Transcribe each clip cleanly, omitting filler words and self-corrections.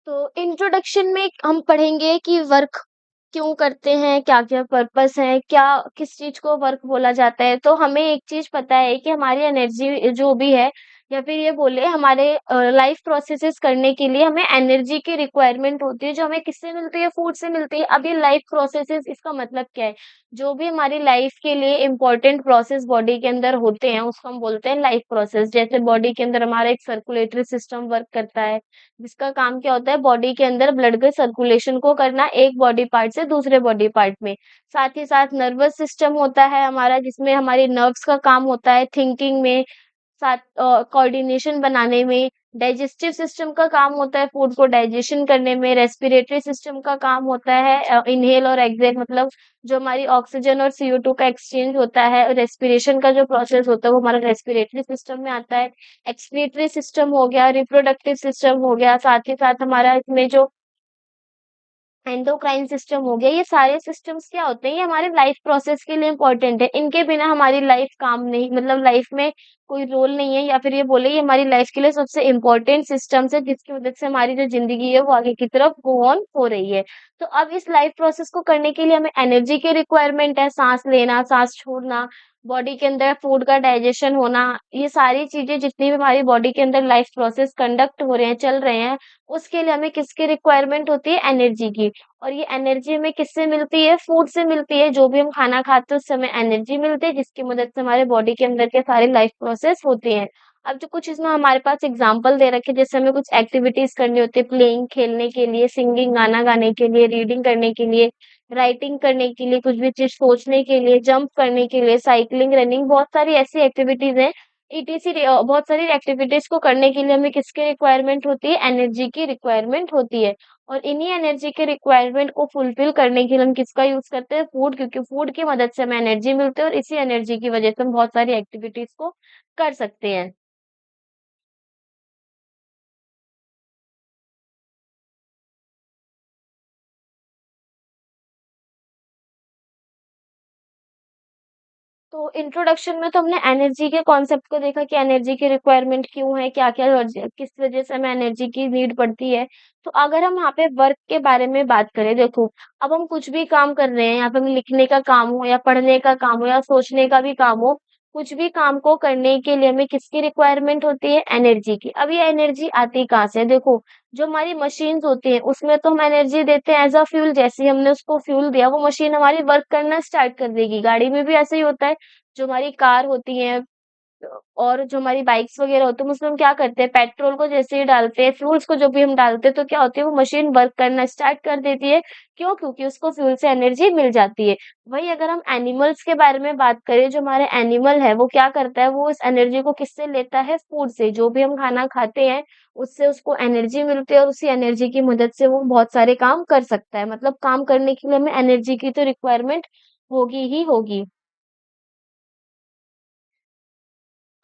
तो इंट्रोडक्शन में हम पढ़ेंगे कि वर्क क्यों करते हैं, क्या-क्या पर्पस है, क्या किस चीज़ को वर्क बोला जाता है। तो हमें एक चीज़ पता है कि हमारी एनर्जी जो भी है या फिर ये बोले हमारे लाइफ प्रोसेसेस करने के लिए हमें एनर्जी की रिक्वायरमेंट होती है, जो हमें किससे मिलती है? फूड से मिलती है। अब ये लाइफ प्रोसेसेस इसका मतलब क्या है? जो भी हमारी लाइफ के लिए इम्पोर्टेंट प्रोसेस बॉडी के अंदर होते हैं, उसको हम बोलते हैं लाइफ प्रोसेस। जैसे बॉडी के अंदर हमारा एक सर्कुलेटरी सिस्टम वर्क करता है। जिसका काम क्या होता है बॉडी के अंदर ब्लड के सर्कुलेशन को करना एक बॉडी पार्ट से दूसरे बॉडी पार्ट में। साथ ही साथ नर्वस सिस्टम होता है हमारा जिसमें हमारी नर्व्स का काम होता है थिंकिंग में, साथ कोऑर्डिनेशन बनाने में, डाइजेस्टिव सिस्टम का काम होता है फूड को डाइजेशन करने में, रेस्पिरेटरी सिस्टम का काम होता है इन्हेल और एक्सहेल मतलब जो हमारी ऑक्सीजन और CO2 का एक्सचेंज होता है, रेस्पिरेशन का जो प्रोसेस होता है वो हमारा रेस्पिरेटरी सिस्टम में आता है। एक्सक्रीटरी सिस्टम हो गया, रिप्रोडक्टिव सिस्टम हो गया, साथ ही साथ हमारा इसमें जो एंडोक्राइन सिस्टम हो गया, ये सारे सिस्टम्स क्या होते हैं, ये हमारे लाइफ प्रोसेस के लिए इम्पोर्टेंट है। इनके बिना हमारी लाइफ काम नहीं मतलब लाइफ में कोई रोल नहीं है या फिर ये बोले ये हमारी लाइफ के लिए सबसे इम्पोर्टेंट सिस्टम्स है जिसकी मदद से हमारी जो ज़िंदगी है वो आगे की तरफ गो ऑन हो रही है। तो अब इस लाइफ प्रोसेस को करने के लिए हमें एनर्जी की रिक्वायरमेंट है, साँस लेना, साँस छोड़ना, बॉडी के अंदर फूड का डाइजेशन होना, ये सारी चीज़ें जितनी भी हमारी बॉडी के अंदर लाइफ प्रोसेस कंडक्ट हो रहे हैं, चल रहे हैं, उसके लिए हमें किसकी रिक्वायरमेंट होती है? एनर्जी की। और ये एनर्जी हमें किससे मिलती है? फूड से मिलती है, जो भी हम खाना खाते हैं उससे हमें एनर्जी मिलती है, जिसकी मदद से हमारे बॉडी के अंदर के सारे लाइफ प्रोसेस होते हैं। अब जो कुछ इसमें हमारे पास एग्ज़ाम्पल दे रखे हैं, जैसे हमें कुछ एक्टिविटीज़ करनी होती है, प्लेइंग खेलने के लिए, सिंगिंग गाना गाने के लिए, रीडिंग करने के लिए, राइटिंग करने के लिए, कुछ भी चीज़ सोचने के लिए, जंप करने के लिए, साइक्लिंग, रनिंग बहुत सारी ऐसी एक्टिविटीज़ हैं, बहुत सारी एक्टिविटीज़ को करने के लिए हमें किसकी रिक्वायरमेंट होती है? एनर्जी की रिक्वायरमेंट होती है। और इन्हीं एनर्जी के रिक्वायरमेंट को फुलफिल करने के लिए हम किसका यूज़ करते हैं? फूड क्योंकि फूड की मदद से हमें एनर्जी मिलती है और इसी एनर्जी की वजह से हम बहुत सारी एक्टिविटीज़ को कर सकते हैं। तो इंट्रोडक्शन में तो हमने एनर्जी के कॉन्सेप्ट को देखा कि एनर्जी की रिक्वायरमेंट क्यों है, क्या-क्या किस वजह से हमें एनर्जी की नीड पड़ती है। तो अगर हम यहाँ पे वर्क के बारे में बात करें, देखो, अब हम कुछ भी काम कर रहे हैं, यहाँ पे हमें लिखने का काम हो या पढ़ने का काम हो या सोचने का भी काम हो, कुछ भी काम को करने के लिए हमें किसकी रिक्वायरमेंट होती है? एनर्जी की। अब ये एनर्जी आती कहाँ से है? देखो, जो हमारी मशीन्स होती हैं, उसमें तो हम एनर्जी देते हैं एज़ अ फ्यूल, जैसे ही हमने उसको फ्यूल दिया, वो मशीन हमारी वर्क करना स्टार्ट कर देगी। गाड़ी में भी ऐसा ही होता है। जो हमारी कार होती है और जो हमारी बाइक्स वगैरह होती हैं, उसमें हम क्या करते हैं, पेट्रोल को जैसे ही डालते हैं, फ्यूल्स को जब भी हम डालते हैं, तो क्या होती है, वो मशीन वर्क करना स्टार्ट कर देती है। क्यों? क्योंकि उसको फ्यूल से एनर्जी मिल जाती है। वहीं अगर हम एनिमल्स के बारे में बात करें, जो हमारे एनिमल है, वो क्या करता है, वो इस एनर्जी को किससे लेता है? फूड से। जो भी हम खाना खाते हैं, उससे उसको एनर्जी मिलती है और उसी एनर्जी की मदद से वो बहुत सारे काम कर सकता है। मतलब काम करने के लिए हमें एनर्जी की तो रिक्वायरमेंट होगी ही होगी।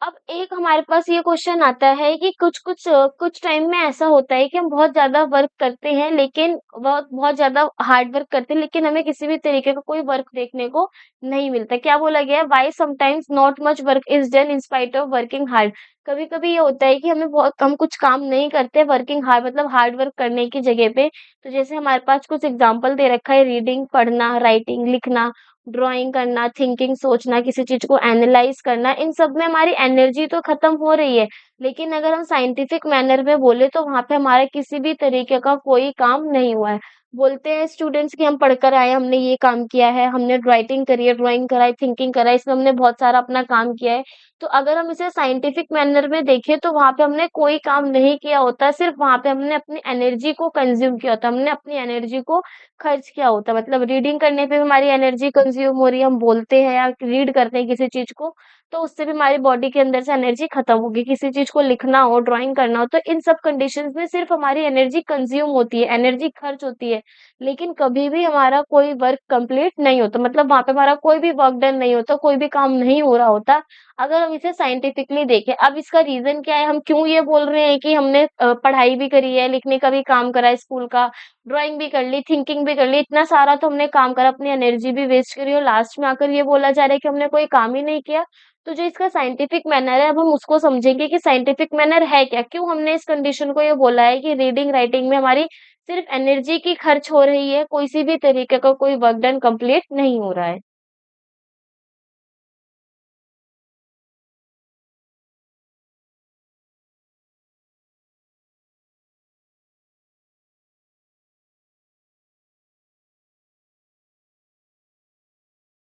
अब एक हमारे पास ये क्वेश्चन आता है कि कुछ टाइम में ऐसा होता है कि हम बहुत ज़्यादा वर्क करते हैं लेकिन बहुत बहुत ज़्यादा हार्ड वर्क करते हैं लेकिन हमें किसी भी तरीके का कोई वर्क देखने को नहीं मिलता। क्या बोला गया है? Why sometimes not much work is done in spite of working hard. कभी-कभी ये होता है कि हमें बहुत हम कुछ काम नहीं करते वर्किंग हार्ड मतलब हार्ड वर्क करने की जगह पे। तो जैसे हमारे पास कुछ एग्ज़ाम्पल दे रखा है रीडिंग, पढ़ना, राइटिंग, लिखना, ड्राइंग करना, थिंकिंग सोचना, किसी चीज़ को एनालाइज़ करना, इन सब में हमारी एनर्जी तो खत्म हो रही है। लेकिन अगर हम साइंटिफिक मैनर में बोले तो वहाँ पे हमारा किसी भी तरीके का कोई काम नहीं हुआ है। बोलते हैं स्टूडेंट्स कि हम पढ़कर आए, हमने ये काम किया है, हमने राइटिंग करी है, ड्राइंग करा है, थिंकिंग करा है, इसमें हमने बहुत सारा अपना काम किया है। तो अगर हम इसे साइंटिफिक मैनर में देखें तो वहाँ पे हमने कोई काम नहीं किया होता, सिर्फ़ वहाँ पे हमने अपनी एनर्जी को कंज़्यूम किया होता है, हमने अपनी एनर्जी को खर्च किया होता है। मतलब रीडिंग करने पे भी हमारी एनर्जी कंज़्यूम हो रही है, हम बोलते हैं या रीड करते हैं किसी चीज़ को, तो उससे भी हमारी बॉडी के अंदर से एनर्जी खत्म होगी। किसी चीज़ को लिखना हो, ड्राइंग करना हो, तो इन सब कंडीशंस में सिर्फ़ हमारी एनर्जी कंज़्यूम होती है, एनर्जी खर्च होती है। लेकिन कभी भी हमारा कोई वर्क कंप्लीट नहीं होता, मतलब वहाँ पे हमारा कोई भी वर्क डन नहीं होता, कोई भी काम नहीं हो रहा होता, अगर हम इसे साइंटिफिकली देखें। अब इसका रीज़न क्या है, हम क्यों ये बोल रहे हैं कि हमने पढ़ाई भी करी है, लिखने का भी काम करा है स्कूल का, ड्राइंग भी कर ली, थिंकिंग भी कर ली, इतना सारा तो हमने काम करा, अपनी एनर्जी भी वेस्ट करी और लास्ट में आकर ये बोला जा रहा है कि हमने कोई काम ही नहीं किया। तो जो इसका साइंटिफिक मैनर है, अब हम उसको समझेंगे कि साइंटिफिक मैनर है क्या? क्यों हमने इस कंडीशन को ये बोला है कि रीडिंग, राइटिंग में हमारी सिर्फ एनर्जी की खर्च हो रही है, कोई सी भी तरीके का कोई वर्क डन कंप्लीट नहीं हो रहा है।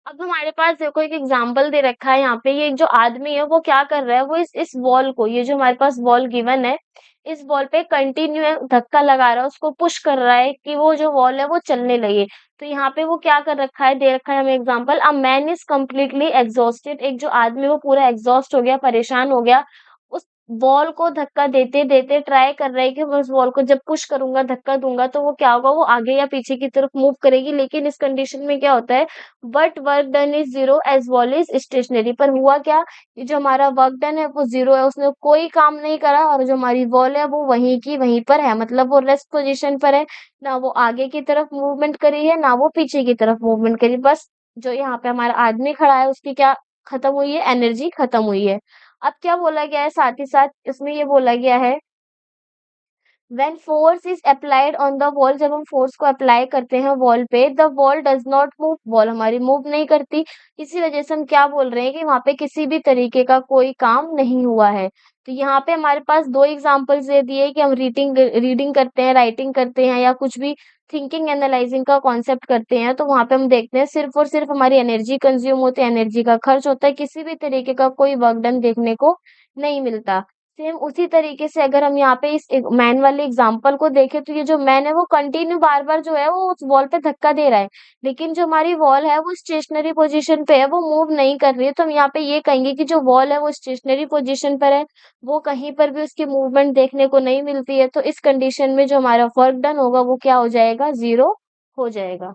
अब हमारे पास देखो एक एग्जांपल दे रखा है यहाँ पे, ये जो आदमी है वो क्या कर रहा है, वो इस वॉल को, ये जो हमारे पास वॉल गिवन है, इस वॉल पे कंटिन्यू धक्का लगा रहा है, उसको पुश कर रहा है कि वो जो वॉल है वो चलने लगे। तो यहाँ पे वो क्या कर रखा है, दे रखा है हमें example, a man is completely exhausted, एक जो आदमी है वो पूरा एग्जॉस्ट हो गया, परेशान हो गया, उस वॉल को धक्का देते देते ट्राई कर रहा है कि मैं उस वॉल को जब पुश करूंगा, धक्का दूंगा तो वो क्या होगा, वो आगे या पीछे की तरफ मूव करेगी, लेकिन इस कंडीशन में क्या होता है, but work done is zero as wall is stationary. पर हुआ क्या, ये जो हमारा वर्क डन है वो जीरो है, उसने कोई काम नहीं करा, और जो हमारी वॉल है वो वहीं की वहीं पर है, मतलब वो रेस्ट पोजीशन पर है, ना वो आगे की तरफ मूवमेंट करी है, ना वो पीछे की तरफ मूवमेंट करी, बस जो यहाँ पे हमारा आदमी खड़ा है उसकी क्या खत्म हुई है, एनर्जी खत्म हुई है। अब क्या बोला गया है, साथ ही साथ इसमें ये बोला गया है, When force is applied on the wall, जब हम फोर्स को अप्लाई करते हैं वॉल पे, the wall does not move, wall हमारी मूव नहीं करती। इसी वजह से हम क्या बोल रहे हैं कि वहां पे किसी भी तरीके का कोई काम नहीं हुआ है। तो यहाँ पे हमारे पास दो एग्जांपल्स दे दिए कि हम रीडिंग रीडिंग करते हैं, राइटिंग करते हैं, या कुछ भी थिंकिंग एनालाइजिंग का कॉन्सेप्ट करते हैं, तो वहां पे हम देखते हैं सिर्फ और सिर्फ हमारी एनर्जी कंज्यूम होती है, एनर्जी का खर्च होता है, किसी भी तरीके का कोई वर्क डन देखने को नहीं मिलता। सेम उसी तरीके से अगर हम यहाँ पे इस मैन वाले एग्जांपल को देखें, तो ये जो मैन है वो कंटिन्यू बार बार जो है वो उस वॉल पे धक्का दे रहा है, लेकिन जो हमारी वॉल है वो स्टेशनरी पोजीशन पे है, वो मूव नहीं कर रही है। तो हम यहाँ पे ये कहेंगे कि जो वॉल है वो स्टेशनरी पोजीशन पर है, वो कहीं पर भी उसकी मूवमेंट देखने को नहीं मिलती है। तो इस कंडीशन में जो हमारा वर्क डन होगा वो क्या हो जाएगा, जीरो हो जाएगा।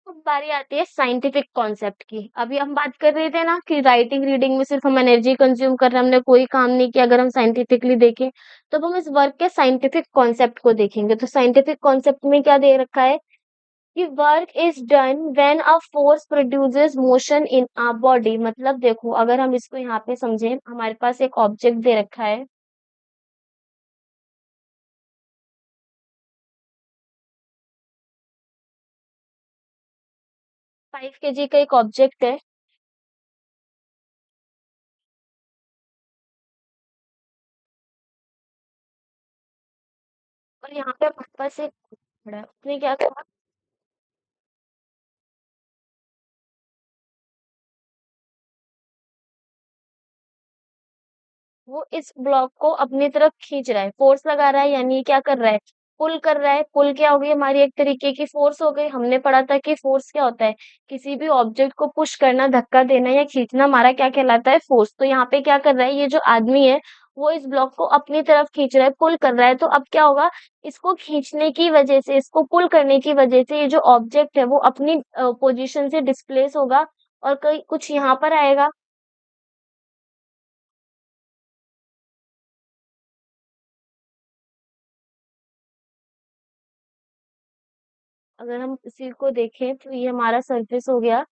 अब बारी आती है साइंटिफिक कॉन्सेप्ट की। अभी हम बात कर रहे थे ना कि राइटिंग रीडिंग में सिर्फ हम एनर्जी कंज्यूम कर रहे हैं, हमने कोई काम नहीं किया। अगर हम साइंटिफिकली देखें तो अब हम इस वर्क के साइंटिफिक कॉन्सेप्ट को देखेंगे। तो साइंटिफिक कॉन्सेप्ट में क्या दे रखा है कि work is done when a force produces motion in a body. मतलब देखो, अगर हम इसको यहाँ पे समझें, हमारे पास एक ऑब्जेक्ट दे रखा है, 5 kg का एक ऑब्जेक्ट है, और यहाँ पे हमारे पास एक खड़ा है। उसने क्या करा, वो इस ब्लॉक को अपनी तरफ खींच रहा है, फोर्स लगा रहा है, यानी ये क्या कर रहा है, पुल कर रहा है। पुल क्या हो गई, हमारी एक तरीके की फोर्स हो गई। हमने पढ़ा था कि फोर्स क्या होता है, किसी भी ऑब्जेक्ट को पुश करना, धक्का देना या खींचना, हमारा क्या कहलाता है, फोर्स। तो यहाँ पे क्या कर रहा है, ये जो आदमी है वो इस ब्लॉक को अपनी तरफ खींच रहा है, पुल कर रहा है। तो अब क्या होगा, इसको खींचने की वजह से, इसको पुल करने की वजह से ये जो ऑब्जेक्ट है वो अपनी पोजीशन से डिस्प्लेस होगा और कहीं कुछ यहाँ पर आएगा। अगर हम इसी को देखें तो ये हमारा सरफेस हो गया।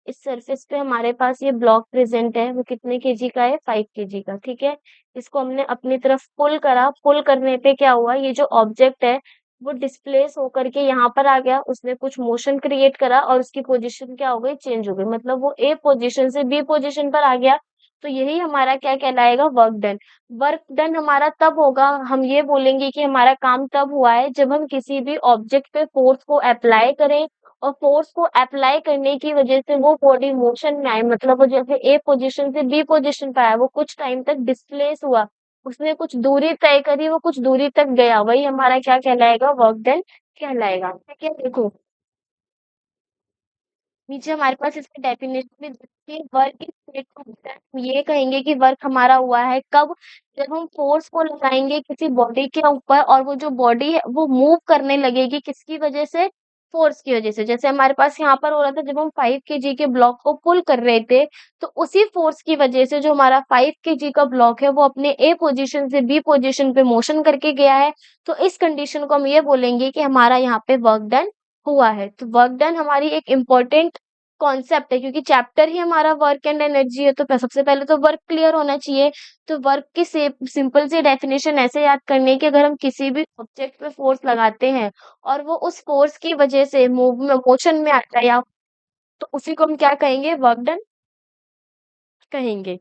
इस सरफेस पे हमारे पास ये ब्लॉक प्रेजेंट है, वो कितने केजी का है, 5 kg का, ठीक है। इसको हमने अपनी तरफ पुल करा, पुल करने पे क्या हुआ, ये जो ऑब्जेक्ट है वो डिस्प्लेस होकर के यहाँ पर आ गया, उसने कुछ मोशन क्रिएट करा और उसकी पोजीशन क्या हो गई, चेंज हो गई, मतलब वो ए पोजीशन से बी पोजीशन पर आ गया। तो यही हमारा क्या कहलाएगा, वर्क डन। वर्क डन हमारा तब होगा, हम ये बोलेंगे कि हमारा काम तब हुआ है जब हम किसी भी ऑब्जेक्ट पे फोर्स को अप्लाई करें, और फोर्स को अप्लाई करने की वजह से वो बॉडी मोशन में आए, मतलब वो जैसे ए पोजीशन से बी पोजीशन पे आया, वो कुछ टाइम तक डिस्प्लेस हुआ, उसने कुछ दूरी तय करी, वो कुछ दूरी तक गया, वही हमारा क्या कहलाएगा? वर्क डन कहलाएगा। ठीक है, देखो नीचे हमारे पास इसकी डेफिनेशन भी देखिए, वर्क इज स्टेट ऑफ हम ये कहेंगे कि वर्क हमारा हुआ है कब? जब हम फोर्स को लगाएंगे किसी बॉडी के ऊपर और वो जो बॉडी है वो मूव करने लगेगी किसकी वजह से? फोर्स की वजह से। जैसे हमारे पास यहाँ पर हो रहा था जब हम 5 kg के ब्लॉक को पुल कर रहे थे, तो उसी फोर्स की वजह से जो हमारा 5 kg का ब्लॉक है वो अपने ए पोजीशन से बी पोजीशन पे मोशन करके गया है। तो इस कंडीशन को हम ये बोलेंगे कि हमारा यहाँ पे वर्क डन हुआ है। तो वर्क डन हमारी एक इम्पोर्टेंट कॉन्सेप्ट है, क्योंकि चैप्टर ही हमारा वर्क एंड एनर्जी है, तो सबसे पहले तो वर्क क्लियर होना चाहिए। तो वर्क की सिंपल सी डेफिनेशन ऐसे याद करनी है कि अगर हम किसी भी ऑब्जेक्ट पे फोर्स लगाते हैं और वो उस फोर्स की वजह से मूव में मोशन में आता है या तो उसी को हम क्या कहेंगे? वर्क डन कहेंगे।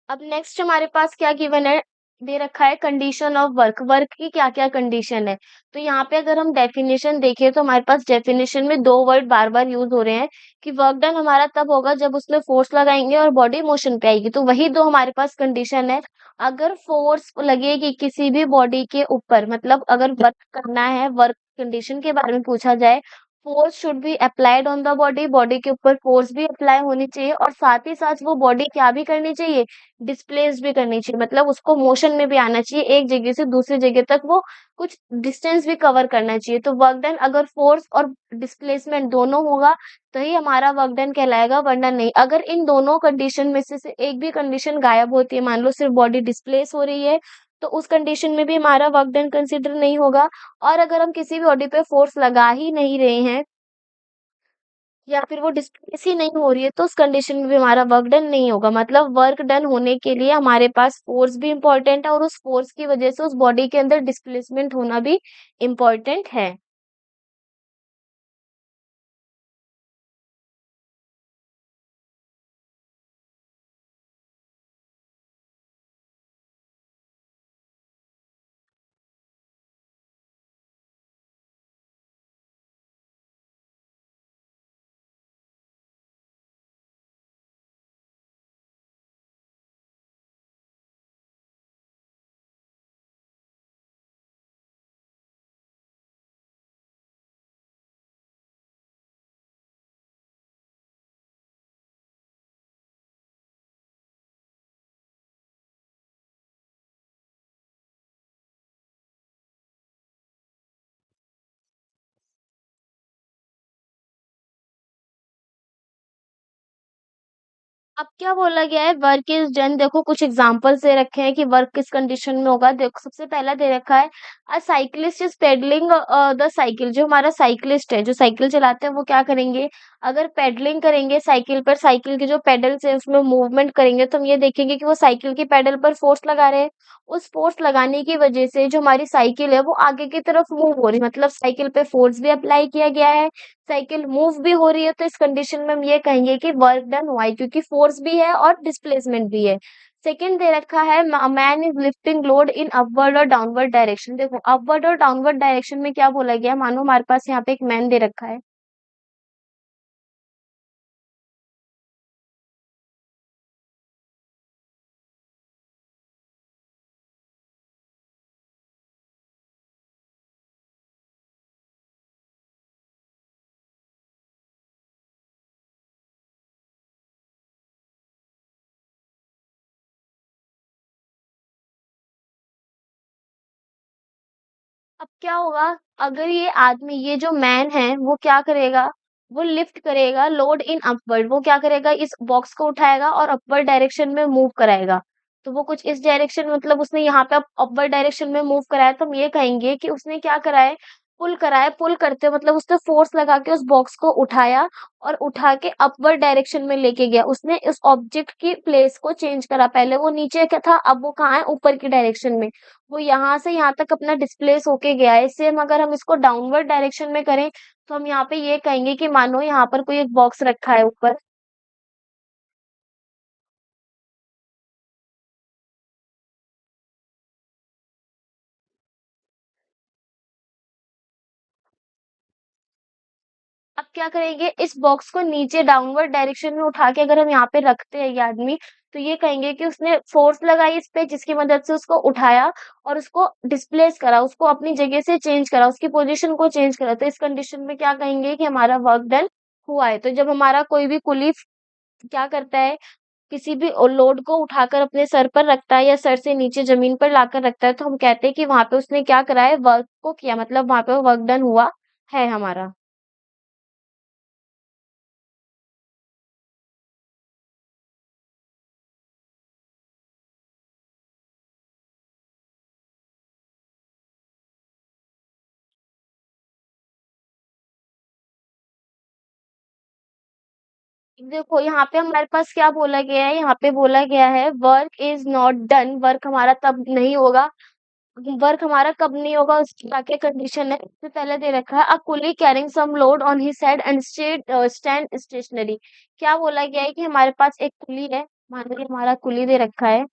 अब नेक्स्ट हमारे पास क्या गिवन है? दे रखा है कंडीशन ऑफ वर्क। वर्क की क्या-क्या कंडीशन है? तो यहाँ पे अगर हम डेफिनेशन देखें तो हमारे पास डेफिनेशन में 2 वर्ड बार-बार यूज़ हो रहे हैं कि वर्क डन हमारा तब होगा जब उसमें फोर्स लगाएँगे और बॉडी मोशन पे आएगी। तो वही 2 हमारे पास कंडीशन है। अगर फोर्स लगेगी किसी भी बॉडी के ऊपर, मतलब अगर वर्क करना है, वर्क कंडीशन के बारे में पूछा जाए, force should be applied on the body, body के ऊपर फोर्स भी अप्लाई होनी चाहिए और साथ ही साथ वो बॉडी क्या भी करनी चाहिए? डिस्प्लेस भी करनी चाहिए, मतलब उसको मोशन में भी आना चाहिए, एक जगह से दूसरी जगह तक वो कुछ डिस्टेंस भी कवर करना चाहिए। तो वर्क डन अगर फोर्स और डिस्प्लेसमेंट दोनों होगा तो ही हमारा वर्क डन कहलाएगा, वरना नहीं। अगर इन दोनों कंडीशन में से एक भी कंडीशन गायब होती है, मान लो सिर्फ बॉडी डिस्प्लेस हो रही है, तो उस कंडीशन में भी हमारा वर्क डन कंसिडर नहीं होगा। और अगर हम किसी भी बॉडी पे फोर्स लगा ही नहीं रहे हैं या फिर वो डिस्प्लेस ही नहीं हो रही है, तो उस कंडीशन में भी हमारा वर्क डन नहीं होगा। मतलब वर्क डन होने के लिए हमारे पास फोर्स भी इम्पोर्टेंट है और उस फोर्स की वजह से उस बॉडी के अंदर डिस्प्लेसमेंट होना भी इम्पोर्टेंट है। अब क्या बोला गया है? Work is done. देखो कुछ एग्जांपल्स दे रखे हैं कि वर्क किस कंडीशन में होगा। देखो सबसे पहला दे रखा है अ cyclist is pedalling the cycle. जो हमारा साइक्लिस्ट है, जो साइकिल चलाते हैं, वो क्या करेंगे? अगर पेडलिंग करेंगे साइकिल पर, साइकिल के जो पेडल्स है उसमें मूवमेंट करेंगे, तो हम ये देखेंगे कि वो साइकिल की पेडल पर फोर्स लगा रहे हैं। उस फोर्स लगाने की वजह से जो हमारी साइकिल है वो आगे की तरफ मूव हो रही है, मतलब साइकिल पे फोर्स भी अप्लाई किया गया है, साइकिल मूव भी हो रही है। तो इस कंडीशन में हम ये कहेंगे कि वर्क डन हुआ है, क्योंकि फोर्स भी है और डिस्प्लेसमेंट भी है। सेकंड दे रखा है man is lifting load in upward और डाउनवर्ड डायरेक्शन। देखो अपवर्ड और डाउनवर्ड डायरेक्शन में क्या बोला गया है? मानो हमारे पास यहाँ पे एक मैन दे रखा है। अब क्या होगा? अगर ये आदमी, ये जो मैन है, वो क्या करेगा? वो लिफ्ट करेगा लोड इन अपवर्ड, वो क्या करेगा इस बॉक्स को उठाएगा और अपवर्ड डायरेक्शन में मूव कराएगा। तो वो कुछ इस डायरेक्शन मतलब उसने यहाँ पे अपवर्ड डायरेक्शन में मूव कराया तो हम ये कहेंगे कि उसने क्या करा है, पुल करा है, पुल करते मतलब उसने फोर्स लगा के उस बॉक्स को उठाया और उठा के अपवर्ड डायरेक्शन में लेके गया। उसने इस ऑब्जेक्ट की प्लेस को चेंज करा, पहले वो नीचे क्या था अब वो कहाँ है ऊपर की डायरेक्शन में। वो यहाँ से यहाँ तक अपना डिस्प्लेस होके गया है। सेम अगर हम इसको डाउनवर्ड डायरेक्शन में करें तो हम यहाँ पे ये कहेंगे कि मानो यहाँ पर कोई एक बॉक्स रखा है ऊपर। अब क्या करेंगे इस बॉक्स को नीचे डाउनवर्ड डायरेक्शन में उठा के अगर हम यहाँ पे रखते हैं ये आदमी, तो ये कहेंगे कि उसने फोर्स लगाई इस पे जिसकी मदद से उसको उठाया और उसको डिस्प्लेस करा, उसको अपनी जगह से चेंज करा, उसकी पोजीशन को चेंज करा। तो इस कंडीशन में क्या कहेंगे कि हमारा वर्क डन हुआ है। तो जब हमारा कोई भी कुली क्या करता है, किसी भी लोड को उठाकर अपने सर पर रखता है या सर से नीचे जमीन पर लाकर रखता है, तो हम कहते हैं कि वहां पे उसने क्या करा है, वर्क को किया, मतलब वहां पे वर्क डन हुआ है हमारा। देखो यहाँ पे हमारे पास क्या बोला गया है, यहाँ पे बोला गया है work is not done, work हमारा तब नहीं होगा। वर्क हमारा कब नहीं होगा उसकी आगे कंडीशन है, तो पहले दे रखा है a coolie carrying some load on his head and stand stationary. क्या बोला गया है कि हमारे पास एक कुली है, मान लीजिए हमारा कुली दे रखा है।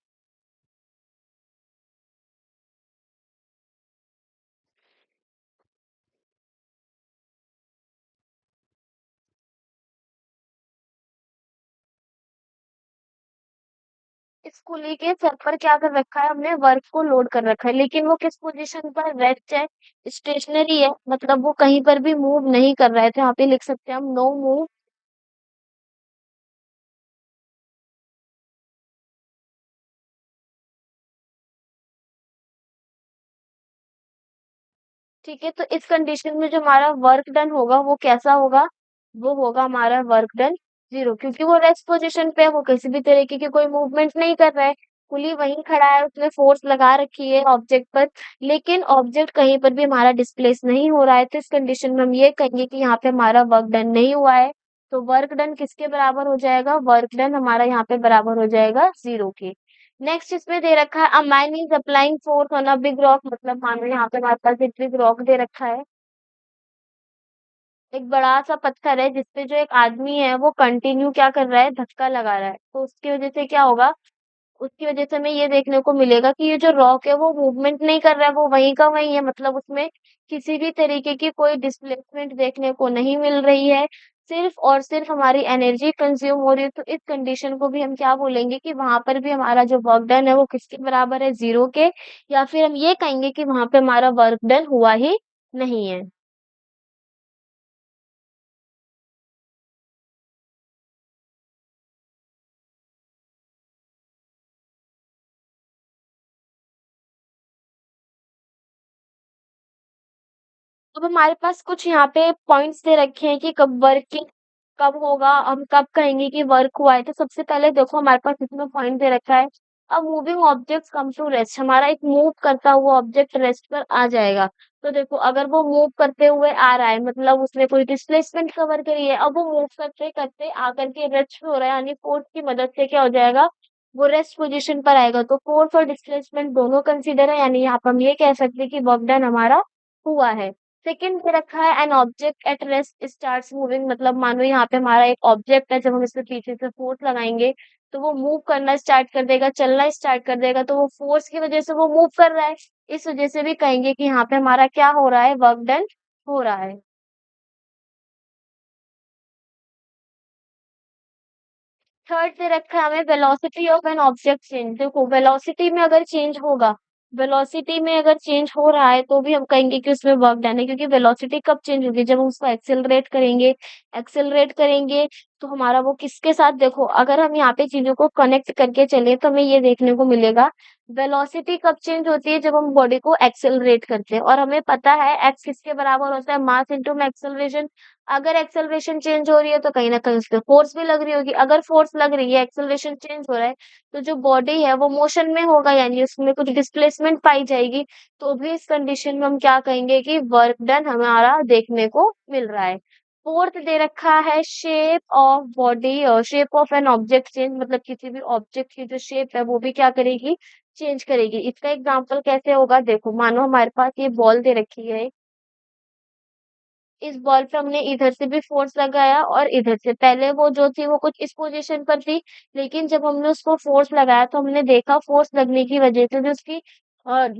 इस कुली के सर पर क्या कर रखा है हमने, वर्क को लोड कर रखा है, लेकिन वो किस पोजीशन पर, रेस्ट है, स्टेशनरी है, मतलब वो कहीं पर भी मूव नहीं कर रहा है। तो यहाँ पे लिख सकते हैं हम नो मूव। ठीक है, तो इस कंडीशन में जो हमारा वर्क डन होगा वो कैसा होगा, वो होगा हमारा वर्क डन जीरो, क्योंकि वो रेस्ट पोजीशन पे है, वो किसी भी तरीके की कोई मूवमेंट नहीं कर रहा है। कुली वहीं खड़ा है, उसने फोर्स लगा रखी है ऑब्जेक्ट पर, लेकिन ऑब्जेक्ट कहीं पर भी हमारा डिस्प्लेस नहीं हो रहा है। तो इस कंडीशन में हम ये कहेंगे कि यहाँ पे हमारा वर्क डन नहीं हुआ है। तो वर्क डन किसके बराबर हो जाएगा, वर्क डन हमारा यहाँ पे बराबर हो जाएगा जीरो के। नेक्स्ट इसमें दे रखा है a man is applying force on a big rock, मतलब मान लो यहाँ पे हमारे पास एक बिग रॉक दे रखा है, एक बड़ा सा पत्थर है जिसपे जो एक आदमी है वो कंटिन्यू क्या कर रहा है, धक्का लगा रहा है। तो उसकी वजह से क्या होगा, उसकी वजह से हमें ये देखने को मिलेगा कि ये जो रॉक है वो मूवमेंट नहीं कर रहा है, वो वहीं का वहीं है, मतलब उसमें किसी भी तरीके की कोई डिस्प्लेसमेंट देखने को नहीं मिल रही है, सिर्फ और सिर्फ हमारी एनर्जी कंज्यूम हो रही है। तो इस कंडीशन को भी हम क्या बोलेंगे कि वहां पर भी हमारा जो वर्क डन है वो किसके बराबर है, जीरो के, या फिर हम ये कहेंगे कि वहां पे हमारा वर्क डन हुआ ही नहीं है। अब हमारे पास कुछ यहाँ पे पॉइंट्स दे रखे हैं कि कब वर्किंग कब होगा, हम कब कहेंगे कि वर्क हुआ है। तो सबसे पहले देखो हमारे पास इसमें पॉइंट दे रखा है अब moving objects come to rest, हमारा एक मूव करता हुआ ऑब्जेक्ट रेस्ट पर आ जाएगा। तो देखो अगर वो मूव करते हुए आ रहा है मतलब उसने कोई डिस्प्लेसमेंट कवर करी है, अब वो मूव करते करते आकर के रेस्ट पे हो रहा है, यानी फोर्स की मदद से क्या हो जाएगा, वो रेस्ट पोजीशन पर आएगा। तो फोर्स और डिस्प्लेसमेंट दोनों कंसीडर है, यानी यहाँ पर हम ये कह सकते हैं कि वर्क डन हमारा हुआ है। सेकंड पे रखा है an object at rest starts moving, मतलब मानो यहाँ पे हमारा एक ऑब्जेक्ट है, जब हम इसके पीछे से फोर्स लगाएंगे तो वो मूव करना स्टार्ट कर देगा, चलना स्टार्ट कर देगा। तो वो फोर्स की वजह से वो मूव कर रहा है, इस वजह से भी कहेंगे कि यहाँ पे हमारा क्या हो रहा है, वर्क डन हो रहा है। थर्ड दे रखा है हमें velocity of an object change. देखो वेलोसिटी में अगर चेंज होगा, वेलोसिटी में अगर चेंज हो रहा है तो भी हम कहेंगे कि उसमें वर्क डन है, क्योंकि वेलोसिटी कब चेंज होगी, जब हम उसको एक्सेलरेट करेंगे। एक्सेलरेट करेंगे तो हमारा वो किसके साथ देखो अगर हम यहाँ पे चीज़ों को कनेक्ट करके चलें तो हमें ये देखने को मिलेगा वेलोसिटी कब चेंज होती है जब हम बॉडी को एक्सेलरेट करते हैं और हमें पता है एक्स किसके बराबर होता है मास इनटू में एक्सेलरेशन। अगर एक्सेलरेशन चेंज हो रही है तो कहीं न कहीं उसपे फोर्स भी लग रही होगी। अगर फोर्स लग रही है, एक्सेलरेशन चेंज हो रहा है, तो जो बॉडी है वो मोशन में होगा यानी उसमें कुछ डिस्प्लेसमेंट पाई जाएगी। तो भी इस कंडीशन में हम क्या कहेंगे कि वर्क डन हमारा देखने को मिल रहा है। फोर्थ दे रखा है shape of body shape of an object change मतलब किसी भी ऑब्जेक्ट की जो शेप है वो भी क्या करेगी चेंज करेगी। इसका एग्जांपल कैसे होगा देखो मानो हमारे पास ये बॉल दे रखी है। इस बॉल पे हमने इधर से भी फोर्स लगाया और इधर से पहले वो जो थी वो कुछ इस पोजीशन पर थी लेकिन जब हमने उसको फोर्स लगाया तो हमने देखा फोर्स लगने की वजह से जो उसकी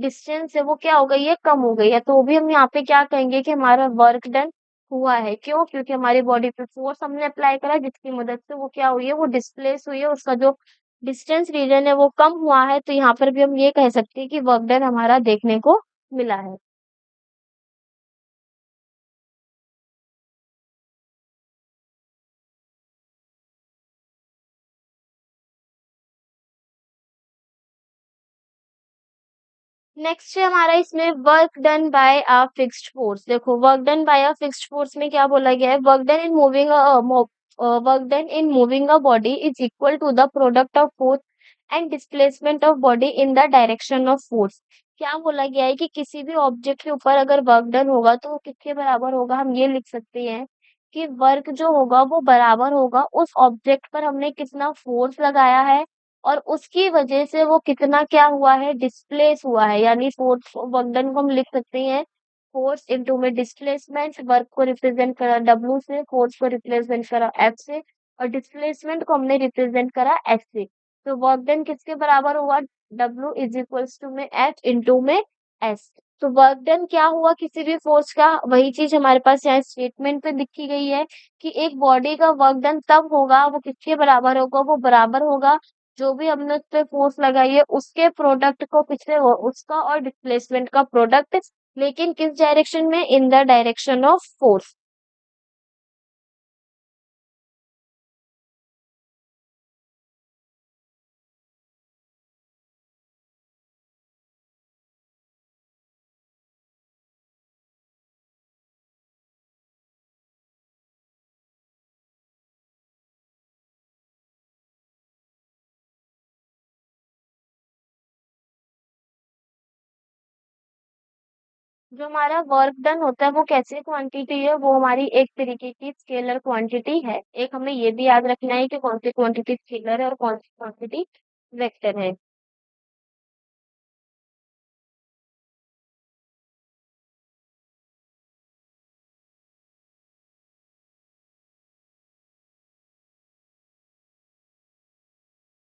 डिस्टेंस है वो क्या हो गई है कम हो गई है तो भी हम यहाँ पे क्या कहेंगे कि हमारा वर्क डन हुआ है क्यों क्योंकि हमारी बॉडी पे फोर्स हमने अप्लाई करा जिसकी मदद से वो क्या हुई है वो डिस्प्लेस हुई है उसका जो डिस्टेंस रीजन है वो कम हुआ है तो यहाँ पर भी हम ये कह सकते हैं कि वर्क डन हमारा देखने को मिला है। नेक्स्ट है हमारा इसमें work done by a fixed force. देखो work done by a fixed force में क्या बोला गया है work done in moving a body is equal to the product of force and displacement of body in the direction of force. क्या बोला गया है कि किसी भी ऑब्जेक्ट के ऊपर अगर वर्क डन होगा तो वो किसके बराबर होगा हम ये लिख सकते हैं कि वर्क जो होगा वो बराबर होगा उस ऑब्जेक्ट पर हमने कितना फोर्स लगाया है और उसकी वजह से वो कितना क्या हुआ है डिस्प्लेस हुआ है यानी फोर्स वर्कडन को हम लिख सकते हैं फोर्स इनटू में डिस्प्लेसमेंट वर्क को रिप्रेजेंट करा डब्ल्यू से फोर्स को रिप्रेजेंट करा एफ से और डिस्प्लेसमेंट को हमने रिप्रेजेंट करा एस से। तो वर्कडन किसके बराबर हुआ डब्ल्यू इज इक्वल्स टू में एफ इनटू में एस। तो वर्कडन क्या हुआ किसी भी फोर्स का वही चीज हमारे पास यहाँ स्टेटमेंट पे लिखी गई है कि एक बॉडी का वर्क डन तब होगा वो किसके बराबर होगा वो बराबर होगा जो भी हमने उस पे फोर्स लगाई है उसके प्रोडक्ट को पिछले उसका और डिस्प्लेसमेंट का प्रोडक्ट लेकिन किस डायरेक्शन में इन द डायरेक्शन ऑफ फोर्स। जो हमारा वर्क डन होता है वो कैसे क्वांटिटी है वो हमारी एक तरीके की स्केलर क्वांटिटी है। एक हमें ये भी याद रखना है कि कौन सी क्वांटिटी स्केलर है और कौन सी क्वांटिटी वेक्टर है।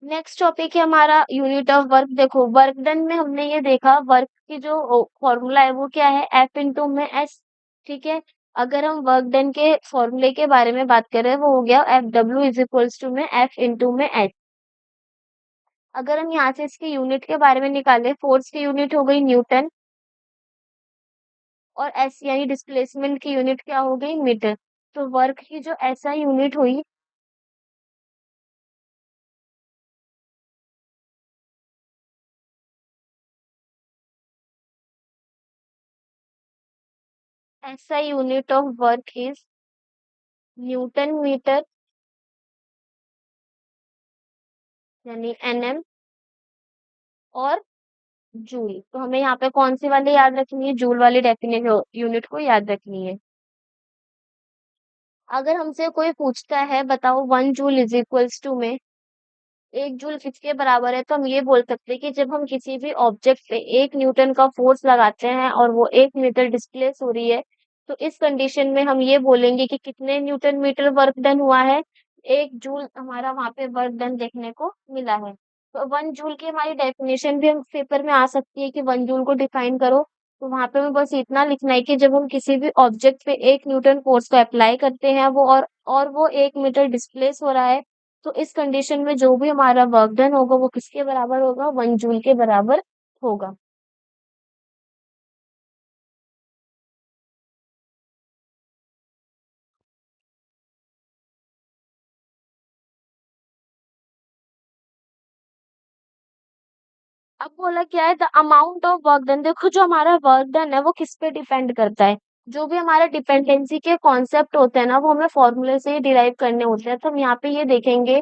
नेक्स्ट टॉपिक है हमारा यूनिट ऑफ वर्क। देखो वर्क डन में हमने ये देखा वर्क की जो फॉर्मूला है वो क्या है एफ इंटू में एस। ठीक है। अगर हम वर्क डन के फॉर्मूले के बारे में बात करें वो हो गया एफ डब्ल्यू इज इक्वल्स टू में एफ इंटू में एस। अगर हम यहाँ से इसके यूनिट के बारे में निकालें फोर्स की यूनिट हो गई न्यूटन और एस यानी डिस्प्लेसमेंट की यूनिट क्या हो गई मीटर। तो वर्क की जो ऐसा यूनिट हुई ऐसा unit of work is newton metre यानी एनएम और जूल। तो हमें यहाँ पे कौन सी वाली याद रखनी है जूल वाली डेफिनेट यूनिट को याद रखनी है। अगर हमसे कोई पूछता है बताओ 1 जूल इज इक्वल्स टू में 1 जूल किसके बराबर है तो हम ये बोल सकते हैं कि जब हम किसी भी ऑब्जेक्ट पे 1 न्यूटन का फोर्स लगाते हैं और वो 1 मीटर डिस्प्लेस हो रही है तो इस कंडीशन में हम ये बोलेंगे कि कितने न्यूटन मीटर वर्क डन हुआ है 1 जूल हमारा वहां पे वर्क डन देखने को मिला है। तो 1 जूल की हमारी डेफिनेशन भी हम पेपर में आ सकती है कि 1 जूल को डिफाइन करो। तो वहां पे हमें बस इतना लिखना है कि जब हम किसी भी ऑब्जेक्ट पे 1 न्यूटन फोर्स को अप्लाई करते हैं वो और वो 1 मीटर डिस्प्लेस हो रहा है तो इस कंडीशन में जो भी हमारा वर्क डन होगा वो किसके बराबर होगा 1 जूल के बराबर होगा। अब बोला क्या है the amount of work done. देखो जो हमारा वर्क डन है वो किस पे डिपेंड करता है। जो भी हमारा डिपेंडेंसी के कॉन्सेप्ट होते हैं ना वो हमें फॉर्मूले से ही डिराइव करने होते हैं। तो हम यहाँ पे ये देखेंगे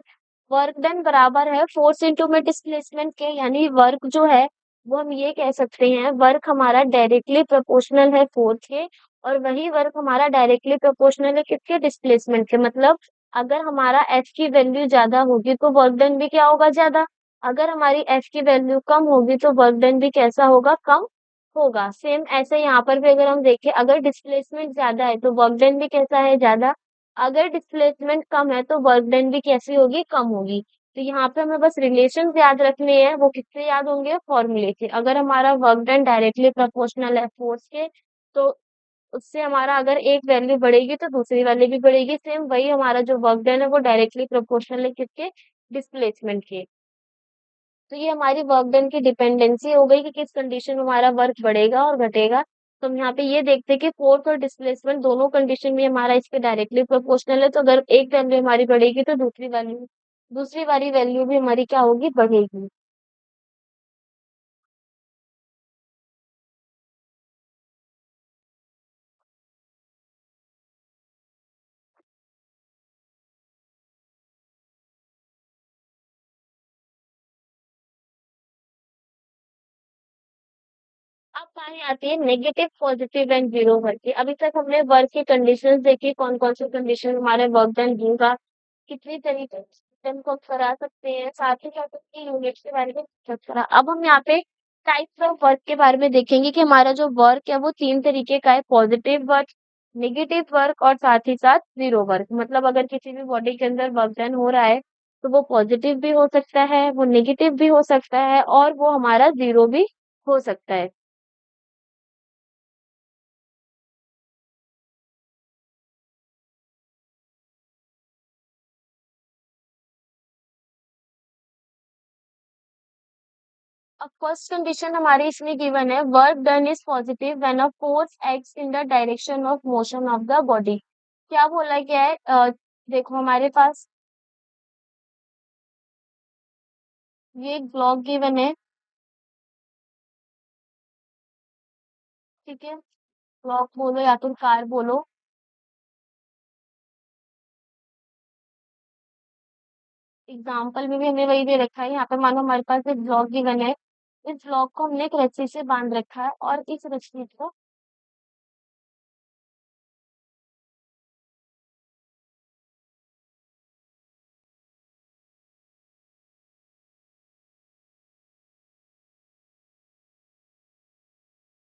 वर्क डन बराबर है फोर्स इंटू में डिस्प्लेसमेंट के, यानी वर्क जो है वो हम ये कह सकते हैं वर्क हमारा डायरेक्टली प्रोपोर्शनल है फोर्स के, और वही वर्क हमारा डायरेक्टली प्रोपोर्शनल है किसके, डिस्प्लेसमेंट के। मतलब अगर हमारा एफ की वैल्यू ज्यादा होगी तो वर्क डन भी क्या होगा, ज्यादा। अगर हमारी एफ की वैल्यू कम होगी तो वर्क डन भी कैसा होगा, कम होगा। सेम ऐसे यहाँ पर भी अगर हम देखें अगर डिस्प्लेसमेंट ज्यादा है तो वर्क डन भी कैसा है, ज्यादा। अगर डिस्प्लेसमेंट कम है तो वर्क डन भी कैसी होगी, कम होगी। तो यहाँ पे हमें बस रिलेशन याद रखने हैं, वो किससे याद होंगे, फॉर्मूले से। अगर हमारा वर्क डन डायरेक्टली प्रोपोर्शनल है फोर्स के तो उससे हमारा अगर एक वैल्यू बढ़ेगी तो दूसरी वाली भी बढ़ेगी। सेम वही हमारा जो वर्क डन है वो डायरेक्टली प्रोपोर्शनल है किसके, डिस्प्लेसमेंट के। तो ये हमारी वर्क डन की डिपेंडेंसी हो गई कि किस कंडीशन में हमारा वर्क बढ़ेगा और घटेगा। तो हम यहाँ पे ये देखते हैं कि फोर्स और डिस्प्लेसमेंट दोनों कंडीशन में हमारा इस पे डायरेक्टली प्रोपोर्शनल है। तो अगर एक वैल्यू हमारी बढ़ेगी तो दूसरी वाली वैल्यू भी हमारी क्या होगी, बढ़ेगी। अब बारी आती है negative, positive and zero work की। अभी तक हमने वर्क की कंडीशंस देखी, कौन कौन सी कंडीशन हमारे वर्क डन होगा, कितनी तरीके से हम को करा सकते हैं, साथ ही साथ उसकी यूनिट्स के बारे में डिस्कस करा। अब हम यहाँ पे टाइप्स ऑफ वर्क के बारे में देखेंगे कि हमारा जो वर्क है वो तीन तरीके का है, पॉजिटिव वर्क, नेगेटिव वर्क और साथ ही साथ जीरो वर्क। मतलब अगर किसी भी बॉडी के अंदर वर्क डन हो रहा है तो वो पॉजिटिव भी हो सकता है, वो नेगेटिव भी हो सकता है और वो हमारा जीरो भी हो सकता है। अब फर्स्ट कंडीशन हमारी इसमें गिवन है work done is positive when a force acts in the direction of motion of the body. क्या बोला गया है, देखो हमारे पास ये एक ब्लॉक गिवन है, ठीक है। ब्लॉक बोलो या तो कार बोलो। एग्जाम्पल में भी हमने वही दे रखा है। यहाँ पे मानो हमारे पास एक ब्लॉक गिवन है, इस ब्लॉक को हमने एक रस्सी से बांध रखा है और इस रस्सी को,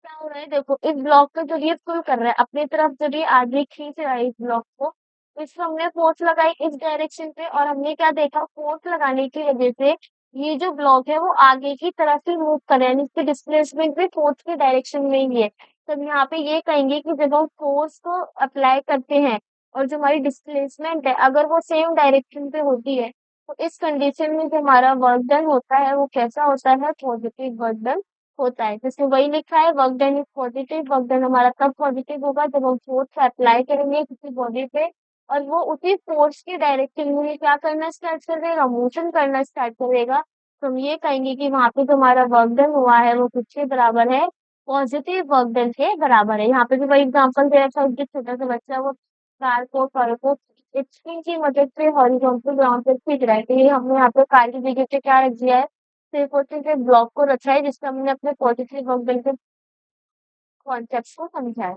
क्या हो रहा है देखो, इस ब्लॉक को जब ये पुल कर रहा है अपनी तरफ, जब ये आगे खींच रहा है इस ब्लॉक को, तो इसको हमने फोर्स लगाई इस डायरेक्शन पे और हमने क्या देखा, फोर्स लगाने की वजह से ये जो ब्लॉक है वो आगे की तरफ ही मूव कर रहा है, यानी इसकी डिस्प्लेसमेंट भी फोर्स के डायरेक्शन में ही है। तो हम यहाँ पे ये कहेंगे कि जब हम फोर्स को अप्लाई करते हैं और जो हमारी डिस्प्लेसमेंट है अगर वो सेम डायरेक्शन पे होती है तो इस कंडीशन में जो हमारा वर्क डन होता है वो कैसा होता है, पॉजिटिव वर्क डन होता है। जैसे वही लिखा है work done is positive. Work done हमारा तब पॉजिटिव होगा जब हम फोर्स अप्लाई करेंगे किसी बॉडी पे और वो उसी फोर्स की डायरेक्शन में क्या करना स्टार्ट कर देगा, मोशन करना स्टार्ट करेगा। तो हम ये कहेंगे कि वहां पे जो हमारा वर्क डन हुआ है वो किसके बराबर है, पॉजिटिव वर्क डन के बराबर है। यहाँ पे भी वही एग्जाम्पल दे रखा है, जो छोटा सा बच्चा वो कार को स्प्रिंग की मदद से हॉरिजॉन्टल ग्राउंड पे खींच रहा है। तो ये हमने यहाँ पे कार की जगह पे क्या रख दिया है, सिर्फ और सिर्फ एक ब्लॉक को रखा है जिससे हमने अपने पॉजिटिव वर्क डन के कॉन्सेप्ट को समझा है।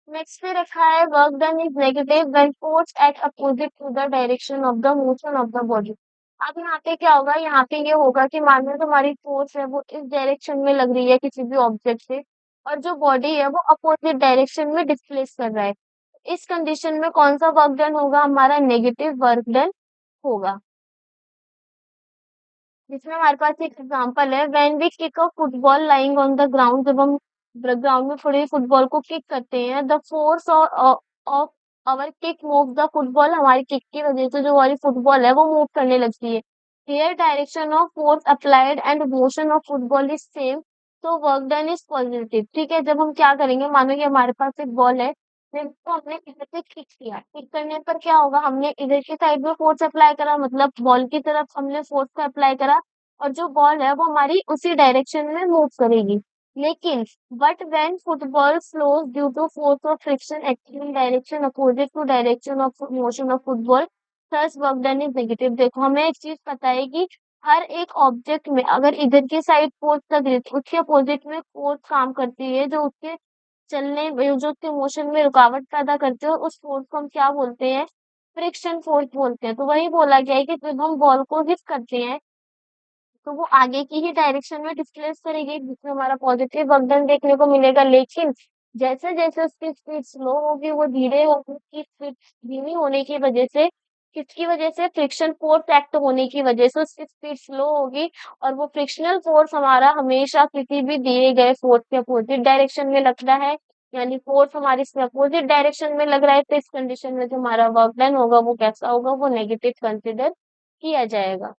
नेक्स्ट पे रखा है work done is negative when force act opposite to the direction of the motion of the body. अब यहाँ पे क्या होगा, यहाँ पे ये होगा कि मान लो तुम्हारी फोर्स है वो इस डायरेक्शन में लग रही है किसी भी ऑब्जेक्ट से और जो बॉडी है वो अपोजिट डायरेक्शन में डिस्प्लेस कर रहा है। इस कंडीशन में कौन सा वर्क डन होगा, हमारा नेगेटिव वर्क डन होगा। जिसमें हमारे पास एक एग्जांपल है, when we kick a football lying on the ground. जब हम ग्राउंड में पड़े फुटबॉल को किक करते हैं, the force of our kick move the football. हमारी किक की वजह से जो हमारी फुटबॉल है वो मूव करने लगती है। Here direction of force applied and motion of football is same. तो वर्क डन इज पॉजिटिव। ठीक है, जब हम क्या करेंगे, मानो कि हमारे पास एक बॉल है, फिर तो हमने इधर से किक किया, किक करने पर क्या होगा, हमने इधर की साइड में फोर्स अप्लाई करा, मतलब बॉल की तरफ हमने फोर्स को अप्लाई करा, और जो बॉल है वो हमारी उसी डायरेक्शन में मूव करेगी। लेकिन but when football flows due to force of friction acting in direction opposite to direction of motion of football, thus work done is negative. देखो, हमें एक चीज पता है कि हर एक ऑब्जेक्ट में अगर इधर की साइड फोर्स लग रही है तो उसके अपोजिट में फोर्स काम करती है, जो उसके चलने में, जो उसके मोशन में रुकावट पैदा करते हैं, उस फोर्स को हम क्या बोलते हैं, फ्रिक्शन फोर्स बोलते हैं। तो वही बोला गया है कि जब हम बॉल को हिट करते हैं तो वो आगे की ही डायरेक्शन में डिस्प्लेस करेगी, जिसमें हमारा पॉजिटिव वर्कडन देखने को मिलेगा। लेकिन जैसे जैसे उसकी स्पीड स्लो होगी, वो धीरे होगी, उसकी स्पीड धीमी होने की वजह से, किसकी वजह से, फ्रिक्शन फोर्स एक्ट होने की वजह से उसकी स्पीड स्लो होगी, और वो फ्रिक्शनल फोर्स हमारा हमेशा किसी भी दिए गए फोर्स के अपोजिट डायरेक्शन में लगता है। यानी फोर्स हमारी अपोजिट डायरेक्शन में लग रहा है, तो इस कंडीशन में जो हमारा वर्क डन होगा वो कैसा होगा, वो नेगेटिव कंसिडर किया जाएगा।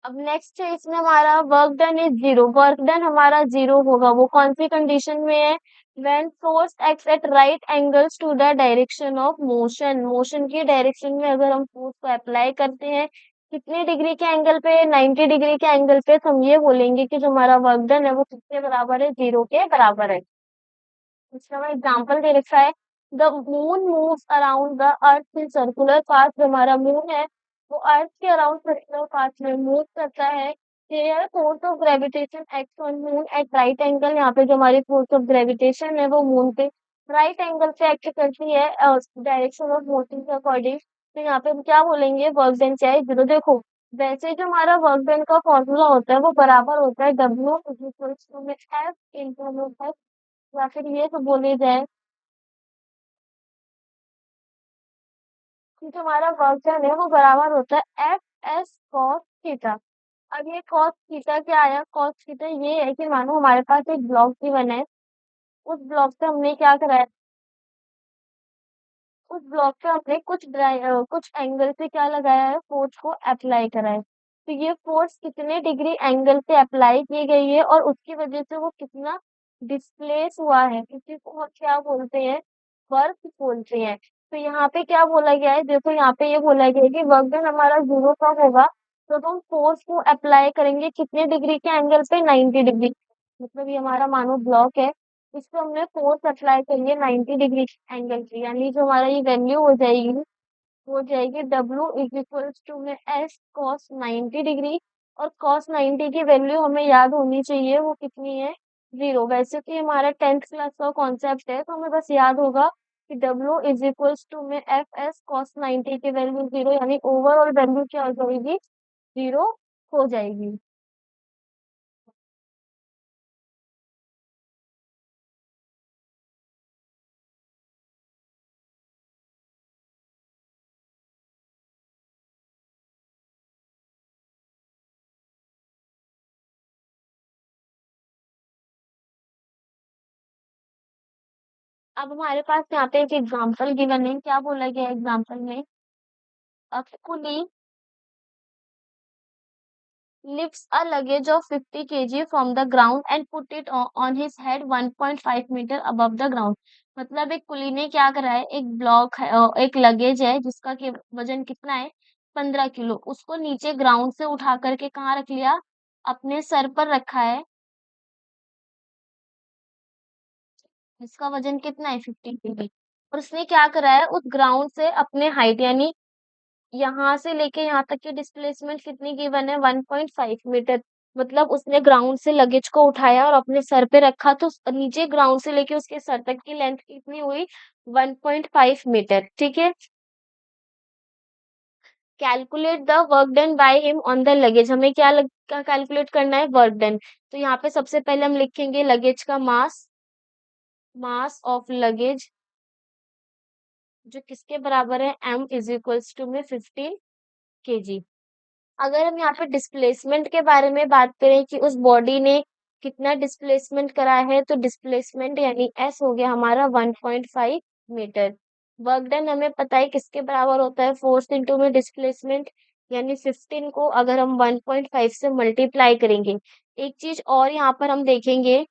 अब नेक्स्ट है इसमें हमारा work done is zero. Work done हमारा जीरो होगा, वो कौन सी कंडीशन में है, when force acts at right angles to the direction of motion. Motion की डायरेक्शन में अगर हम फोर्स को अप्लाई करते हैं, कितने डिग्री के एंगल पे, 90 डिग्री के एंगल पे, तो हम ये बोलेंगे कि जो हमारा वर्क डन है वो किसके बराबर है, जीरो के बराबर है। इसका मैं एग्जांपल दे रखा है, the moon moves around the earth in circular path. जो हमारा मून है वो अर्थ के अराउंड सर्कुलर पाथ में मूव करता है। Here force of gravitation act on moon at right angle. यहाँ पे जो हमारी फोर्स ऑफ ग्रेविटेशन है वो मून पे राइट एंगल से एक्ट करती है डायरेक्शन ऑफ मोशन के अकॉर्डिंग। तो यहाँ पे हम क्या बोलेंगे, वर्क डन क्या है, जीरो। देखो, वैसे जो हमारा वर्क डन का फॉर्मूला होता है वो बराबर होता है डब्ल्यू इक्वल्स टू में एफ इंटू एफ, या फिर ये तो बोले जाए कि जो हमारा वर्क है वो बराबर होता है एफ एस कॉस थीटा। अब ये कॉस थीटा क्या आया, कॉस थीटा ये है कि मानो हमारे पास एक ब्लॉक गिवन है, उस ब्लॉक से हमने क्या कराया, उस ब्लॉक पे हमने कुछ एंगल से क्या लगाया है, फोर्स को अप्लाई करा है। तो ये फोर्स कितने डिग्री एंगल से अप्लाई की गई है और उसकी वजह से वो कितना डिस्प्लेस हुआ है, इसी को हम क्या बोलते हैं, वर्क बोलते हैं। तो यहाँ पे क्या बोला गया है, देखो यहाँ पे ये बोला गया है कि वर्क डन हमारा जीरो कब होगा, तो हम फोर्स को अप्लाई करेंगे कितने डिग्री के एंगल पे, 90 डिग्री। मतलब ये हमारा मानो ब्लॉक है, इसको हमने फोर्स अप्लाई करिए 90 डिग्री एंगल की, यानी जो हमारा ये वैल्यू हो जाएगी डब्ल्यू इज इक्वल्स टू में एस कॉस 90 डिग्री। और कॉस 90 की वैल्यू हमें याद होनी चाहिए, वो कितनी है, जीरो। वैसे तो ये हमारा 10th क्लास का कॉन्सेप्ट है, तो हमें बस याद होगा कि डब्ल्यू इज इक्वल्स टू में एफ एस कॉस 90 की वैल्यू जीरो, यानी ओवरऑल वैल्यू क्या हो जाएगी, जीरो हो जाएगी। अब हमारे पास यहाँ पे एक एग्जाम्पल गिवन है, क्या बोला गया एग्जाम्पल में, a pulley lifts a luggage of 50 kg from the ground and put it on his head 1.5 metre above the ground। मतलब एक कुली ने क्या करा है, एक ब्लॉक है, एक लगेज है जिसका के वजन कितना है, 15 किलो, उसको नीचे ग्राउंड से उठा करके कहाँ रख लिया, अपने सर पर रखा है, जिसका वजन कितना है, 50 केजी। और उसने क्या करा है, उस ग्राउंड से अपने हाइट, यानी यहाँ से लेके यहाँ तक की डिस्प्लेसमेंट कितनी गिवन है, 1.5 मीटर। मतलब उसने ग्राउंड से लगेज को उठाया और अपने सर पे रखा, तो नीचे ग्राउंड से लेके उसके सर तक की लेंथ कितनी हुई, 1.5 मीटर। ठीक है, calculate the work done by him on the luggage, हमें क्या कैलकुलेट करना है, वर्क डन। तो यहाँ पे सबसे पहले हम लिखेंगे लगेज का मास, मास ऑफ लगेज जो किसके बराबर है, m इज इक्वल्स टू में 15 kg। अगर हम यहाँ पे डिस्प्लेसमेंट के बारे में बात करें कि उस बॉडी ने कितना डिस्प्लेसमेंट करा है, तो डिस्प्लेसमेंट यानी s हो गया हमारा 1.5 मीटर। वर्क डन हमें पता है किसके बराबर होता है, फोर्स इंटू में डिस्प्लेसमेंट, यानी 15 को अगर हम 1.5 से मल्टीप्लाई करेंगे। एक चीज और यहाँ पर हम देखेंगे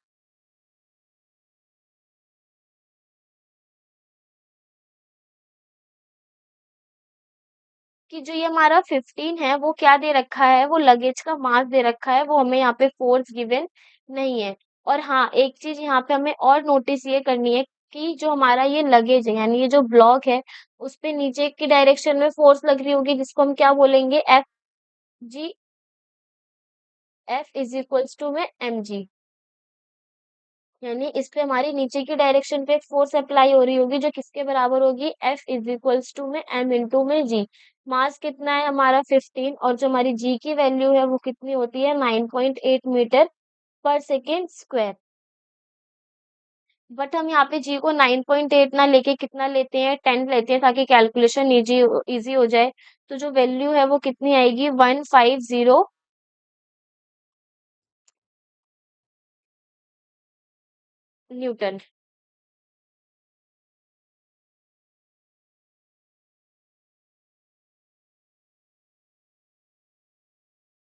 कि जो ये हमारा 15 है वो क्या दे रखा है, वो लगेज का मास दे रखा है, वो हमें यहाँ पे फोर्स गिवन नहीं है। और हाँ, एक चीज यहाँ पे हमें और नोटिस ये करनी है कि जो हमारा ये लगेज है यानी ये जो ब्लॉक है, उस पे नीचे की डायरेक्शन में फोर्स लग रही होगी जिसको हम क्या बोलेंगे, f g, f is equals to में एम जी, यानी इस पे हमारी नीचे की डायरेक्शन पे फोर्स अप्लाई हो रही होगी जो किसके बराबर होगी, एफ इज इक्वल्स टू में एम इंटू में जी। मास कितना है हमारा 15, और जो हमारी जी की वैल्यू है वो कितनी होती है, 9.8 metre per second square. But हम यहाँ पे जी को 9.8 ना लेके कितना लेते हैं, 10 लेते हैं ताकि कैलकुलेशन इजी इजी हो जाए। तो जो वैल्यू है वो कितनी आएगी, 150 न्यूटन।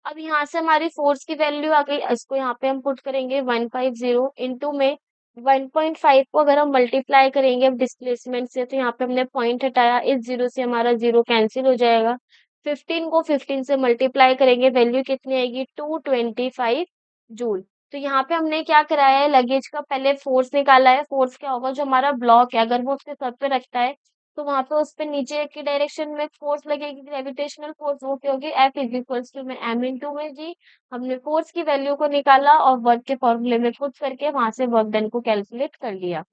अब यहाँ से हमारी फोर्स की वैल्यू आ गई, इसको यहाँ पे हम पुट करेंगे 150 इंटू में 1.5 को अगर हम मल्टीप्लाई करेंगे अब डिस्प्लेसमेंट से, तो यहाँ पे हमने पॉइंट हटाया, इस जीरो से हमारा जीरो कैंसिल हो जाएगा। 15 को 15 से मल्टीप्लाई करेंगे, वैल्यू कितनी आएगी, 225 जूल। तो यहाँ पे हमने क्या कराया है, लगेज का पहले फोर्स निकाला है। फोर्स क्या होगा, जो हमारा ब्लॉक है अगर वो उसके सर पे रखता है तो वहां पे उस पे नीचे की डायरेक्शन में फोर्स लगेगी, ग्रेविटेशनल फोर्स, वो क्या होगी, एफ इज इक्वल्स टू में एम इंटू में जी। हमने फोर्स की वैल्यू को निकाला और वर्क के फॉर्मूले में पुट करके वहां से वर्क डन को कैलकुलेट कर लिया।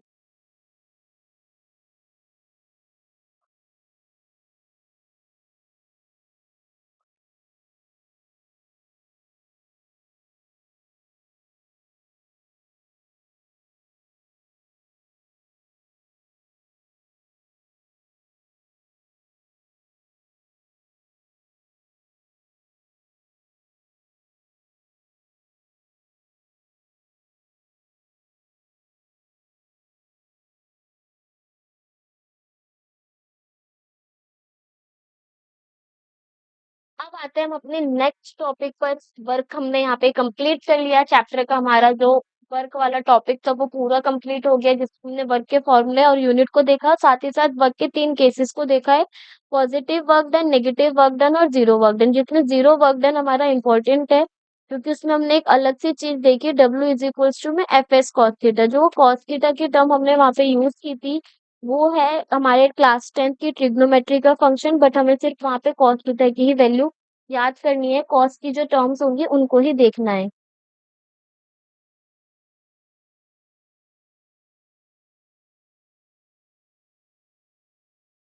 अब आते हैं हम अपने नेक्स्ट टॉपिक पर। वर्क हमने यहाँ पे कंप्लीट कर लिया, चैप्टर का हमारा जो वर्क वाला टॉपिक था वो पूरा कंप्लीट हो गया, जिसमें हमने वर्क के फॉर्मूले और यूनिट को देखा, साथ ही साथ वर्क के 3 केसेस को देखा है, positive work done, negative work done और जीरो वर्क डन। जिसमें जीरो वर्क डन हमारा इंपॉर्टेंट है क्योंकि उसमें हमने एक अलग सी चीज देखी, डब्ल्यू इज इक्वल्स टू में एफ एस कॉस थीटा, जो कॉस थीटा की टर्म हमने वहां पे यूज की थी, वो है हमारे क्लास 10 की ट्रिग्नोमेट्री का फंक्शन। बट हमें सिर्फ वहां पे कॉस थीटा की ही वैल्यू याद करनी है, कॉस की जो टर्म्स होंगी उनको ही देखना है।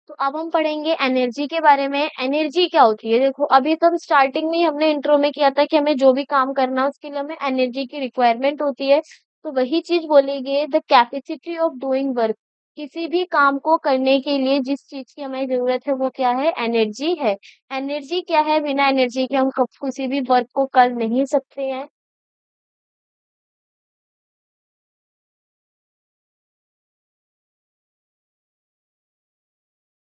तो अब हम पढ़ेंगे एनर्जी के बारे में। एनर्जी क्या होती है, देखो अभी तो हम स्टार्टिंग में ही हमने इंट्रो में किया था कि हमें जो भी काम करना है उसके लिए हमें एनर्जी की रिक्वायरमेंट होती है। तो वही चीज बोलेगी, the capacity of doing work, किसी भी काम को करने के लिए जिस चीज की हमें जरूरत है वो क्या है, एनर्जी है। एनर्जी क्या है, बिना एनर्जी के हम कब किसी भी वर्क को कर नहीं सकते हैं।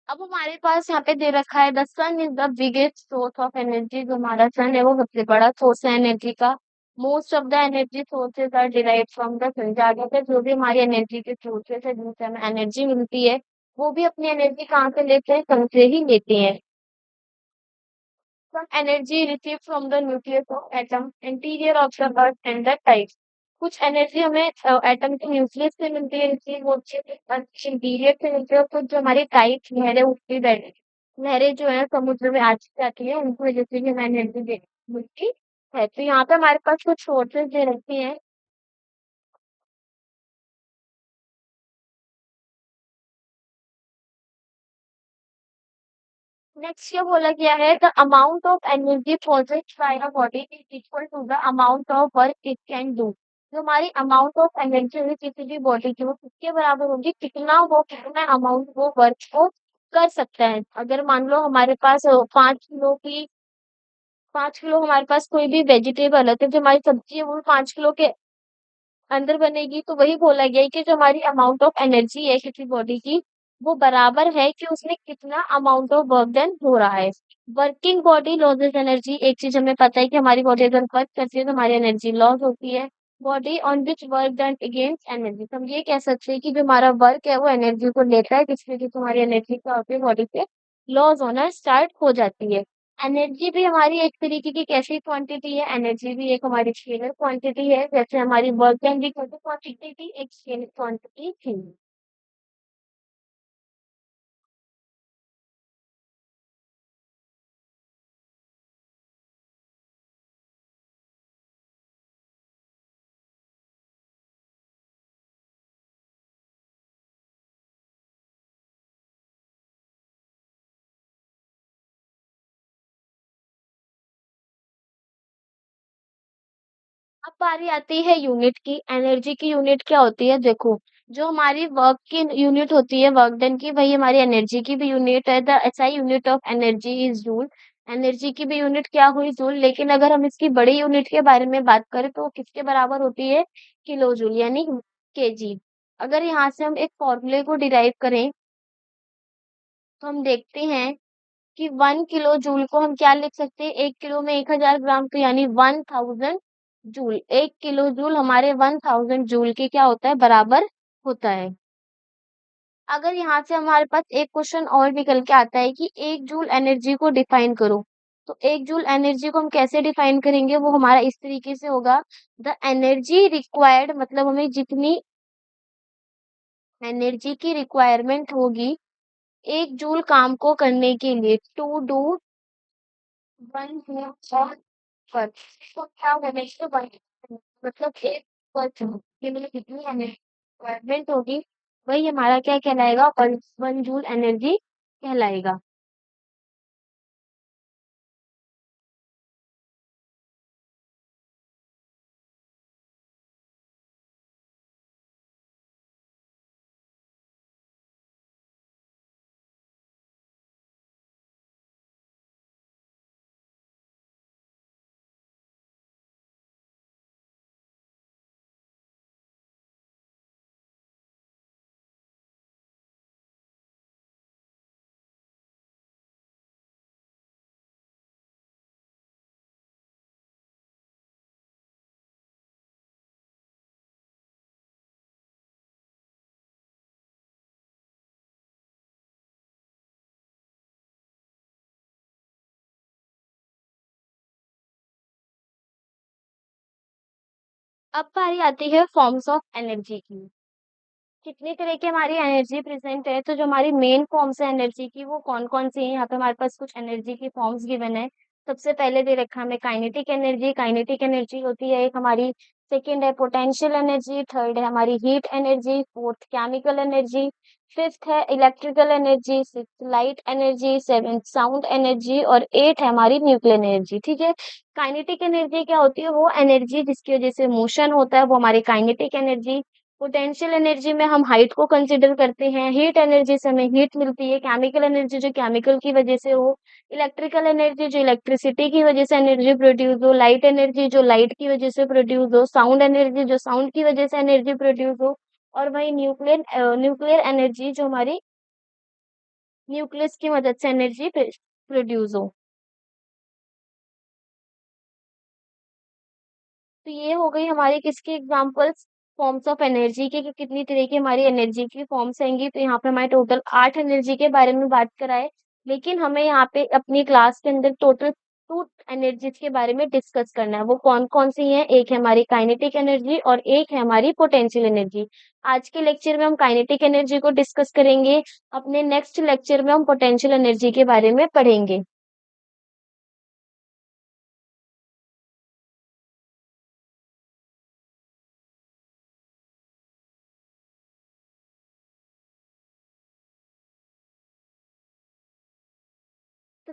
अब हमारे पास यहाँ पे दे रखा है, the sun is the biggest source of energy, जो हमारा सन है वो सबसे बड़ा सोर्स है एनर्जी का। Most of the energy sources are derive from the sun, ज्यादातर जो भी हमारी एनर्जी के सोर्सेज है जिनसे हमें एनर्जी मिलती है, वो भी अपनी एनर्जी कहाँ से लेते हैं, सन से ही लेते हैं। Some energy received from the nucleus of atom, interior of the earth and the tides. कुछ एनर्जी हमें एटम के न्यूक्लियस से मिलती है, रिसीव होती है, इंटीरियर से मिलती है, और कुछ जो हमारी टाइड्स लहरें उठती बैठी, लहरें जो है समुद्र में आती जाती है, उनको वजह से भी हमें एनर्जी मिलती है। तो यहाँ पे हमारे पास कुछ सोर्सेज दे रखी हैं। नेक्स्ट क्या बोला गया है, the amount of energy project by a body is equal to the amount of work it can do. जो हमारी अमाउंट ऑफ एनर्जी होगी किसी भी बॉडी की, वो किसके बराबर होगी, कितना अमाउंट वो वर्क को कर सकता है। अगर मान लो हमारे पास 5 किलो की 5 किलो हमारे पास कोई भी वेजिटेबल है, तो जो हमारी सब्जी है वो 5 किलो के अंदर बनेगी। तो वही बोला गया है कि जो हमारी अमाउंट ऑफ एनर्जी है किसी बॉडी की, वो बराबर है कि उसमें कितना अमाउंट ऑफ वर्क डन हो रहा है। वर्किंग बॉडी लॉसेस एनर्जी, एक चीज हमें पता है कि हमारी बॉडी अगर वर्क करती है तो हमारी एनर्जी लॉस होती है। Body on which work done against energy, तो हम ये कह सकते हैं कि जो हमारा वर्क है वो एनर्जी को लेता है, जिसमें कि तुम्हारी एनर्जी क्या होती है बॉडी पे लॉस होना स्टार्ट हो जाती है। एनर्जी भी हमारी एक तरीके की कैसी क्वांटिटी है, एनर्जी भी एक हमारी स्केलर क्वांटिटी है, जैसे हमारी वर्क डन भी क्वांटिटी थी, एक स्केलर क्वांटिटी थी। अब बारी आती है यूनिट की। एनर्जी की यूनिट क्या होती है, देखो, जो हमारी वर्क की यूनिट होती है, वर्क डन की, वही हमारी एनर्जी की भी यूनिट है। The SI unit of energy is joule. Energy की भी यूनिट क्या हुई, जूल। लेकिन अगर हम इसकी बड़ी यूनिट के बारे में बात करें तो वो किसके बराबर होती है, किलो जूल यानी केजी। अगर यहाँ से हम एक फॉर्मूले को डिराइव करें तो हम देखते हैं कि 1 किलो जूल को हम क्या लिख सकते हैं, 1 किलो में 1000 ग्राम, तो यानी 1000 जूल। 1 किलो जूल हमारे 1000 जूल के क्या होता है, बराबर होता है। अगर यहाँ से हमारे पास एक क्वेश्चन और निकल के आता है कि 1 जूल एनर्जी को डिफाइन करो, तो 1 जूल एनर्जी को हम कैसे डिफाइन करेंगे, वो हमारा इस तरीके से होगा, द एनर्जी रिक्वायर्ड, मतलब हमें जितनी एनर्जी की रिक्वायरमेंट होगी 1 जूल काम को करने के लिए, टू डू 1 जूल पर, तो क्या होगा इसको मतलब एक पर्सन के लिए कितनी एनर्जी रिक्वायरमेंट होगी, वही हमारा क्या कहलाएगा, 1 जूल एनर्जी कहलाएगा। अब बारी आती है फॉर्म्स ऑफ एनर्जी की। कितने तरह की हमारी एनर्जी प्रेजेंट है, तो जो हमारी मेन फॉर्म्स है एनर्जी की वो कौन कौन सी है, यहाँ पे हमारे पास कुछ एनर्जी की फॉर्म्स गिवन है। सबसे पहले दे रखा है हमें काइनेटिक एनर्जी। काइनेटिक एनर्जी होती है एक हमारी, सेकंड है पोटेंशियल एनर्जी, थर्ड है हमारी heat energy, fourth chemical energy, fifth है electrical energy, six light energy, seventh sound energy और एट है हमारी न्यूक्लियर एनर्जी। ठीक है। काइनेटिक एनर्जी क्या होती है, वो एनर्जी जिसकी वजह से मोशन होता है, वो हमारी काइनेटिक एनर्जी। पोटेंशियल एनर्जी में हम हाइट को कंसीडर करते हैं। हीट एनर्जी से हमें हीट मिलती है। केमिकल एनर्जी जो केमिकल की वजह से हो। इलेक्ट्रिकल एनर्जी जो इलेक्ट्रिसिटी की वजह से एनर्जी प्रोड्यूस हो। लाइट एनर्जी जो लाइट की वजह से प्रोड्यूस हो। साउंड एनर्जी जो साउंड की वजह से एनर्जी प्रोड्यूस हो। और वही न्यूक्लियर एनर्जी जो हमारी न्यूक्लियस की मदद से एनर्जी प्रोड्यूस हो। तो ये हो गई हमारी किसकी एग्जांपल्स, फॉर्म्स ऑफ एनर्जी के, कि कितनी तरह की हमारी एनर्जी की फॉर्म्स आएंगी। तो यहाँ पे हमारे टोटल 8 एनर्जी के बारे में बात कराए। लेकिन हमें यहाँ पे अपनी क्लास के अंदर टोटल 2 एनर्जीज के बारे में डिस्कस करना है। वो कौन कौन सी हैं, एक है हमारी काइनेटिक एनर्जी और एक है हमारी पोटेंशियल एनर्जी। आज के लेक्चर में हम काइनेटिक एनर्जी को डिस्कस करेंगे। अपने नेक्स्ट लेक्चर में हम पोटेंशियल एनर्जी के बारे में पढ़ेंगे।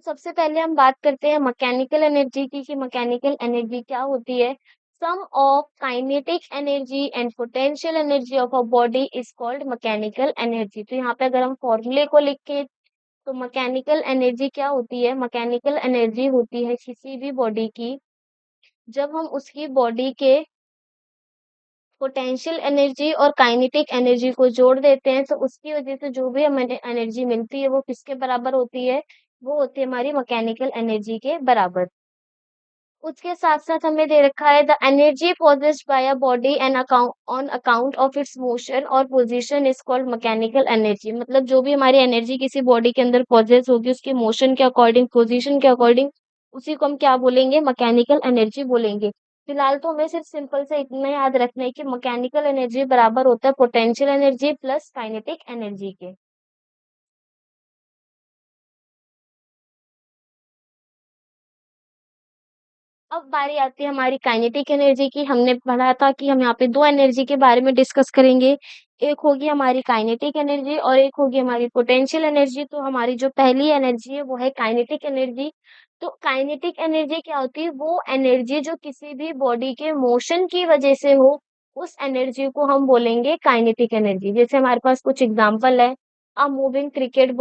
तो सबसे पहले हम बात करते हैं मैकेनिकल एनर्जी की कि मैकेनिकल एनर्जी क्या होती है। Sum of kinetic energy and potential energy of a body is called mechanical energy. तो यहाँ पे अगर हम फॉर्मूले को लिखें तो मैकेनिकल एनर्जी क्या होती है? मैकेनिकल एनर्जी होती है किसी भी बॉडी की जब हम उसकी बॉडी के पोटेंशियल एनर्जी और काइनेटिक एनर्जी को जोड़ देते हैं तो उसकी वजह से जो भी हमें एनर्जी मिलती है वो किसके बराबर होती है? वो होती है हमारी मैकेनिकल एनर्जी के बराबर। उसके साथ-साथ हमें दे रखा है the energy possessed by a body and account on account of its motion और position is called mechanical energy. मतलब जो भी हमारी एनर्जी किसी बॉडी के अंदर पॉसेस होगी उसके मोशन के अकॉर्डिंग, पोजीशन के अकॉर्डिंग, उसी को हम क्या बोलेंगे? मैकेनिकल एनर्जी बोलेंगे। फिलहाल तो हमें सिर्फ सिंपल से इतना याद रखना है कि मैकेनिकल एनर्जी बराबर होता है potential energy plus kinetic energy के। अब बारी आती है हमारी काइनेटिक एनर्जी की। हमने पढ़ा था कि हम यहाँ पे 2 एनर्जी के बारे में डिस्कस करेंगे। एक होगी हमारी काइनेटिक एनर्जी और एक होगी हमारी पोटेंशियल एनर्जी। तो हमारी जो पहली एनर्जी है वो है काइनेटिक एनर्जी। तो काइनेटिक एनर्जी क्या होती है? वो एनर्जी जो किसी भी बॉडी के मोशन की वजह से हो, उस एनर्जी को हम बोलेंगे काइनेटिक एनर्जी। जैसे हमारे पास कुछ एग्जांपल है, मूविंग क्रिकेट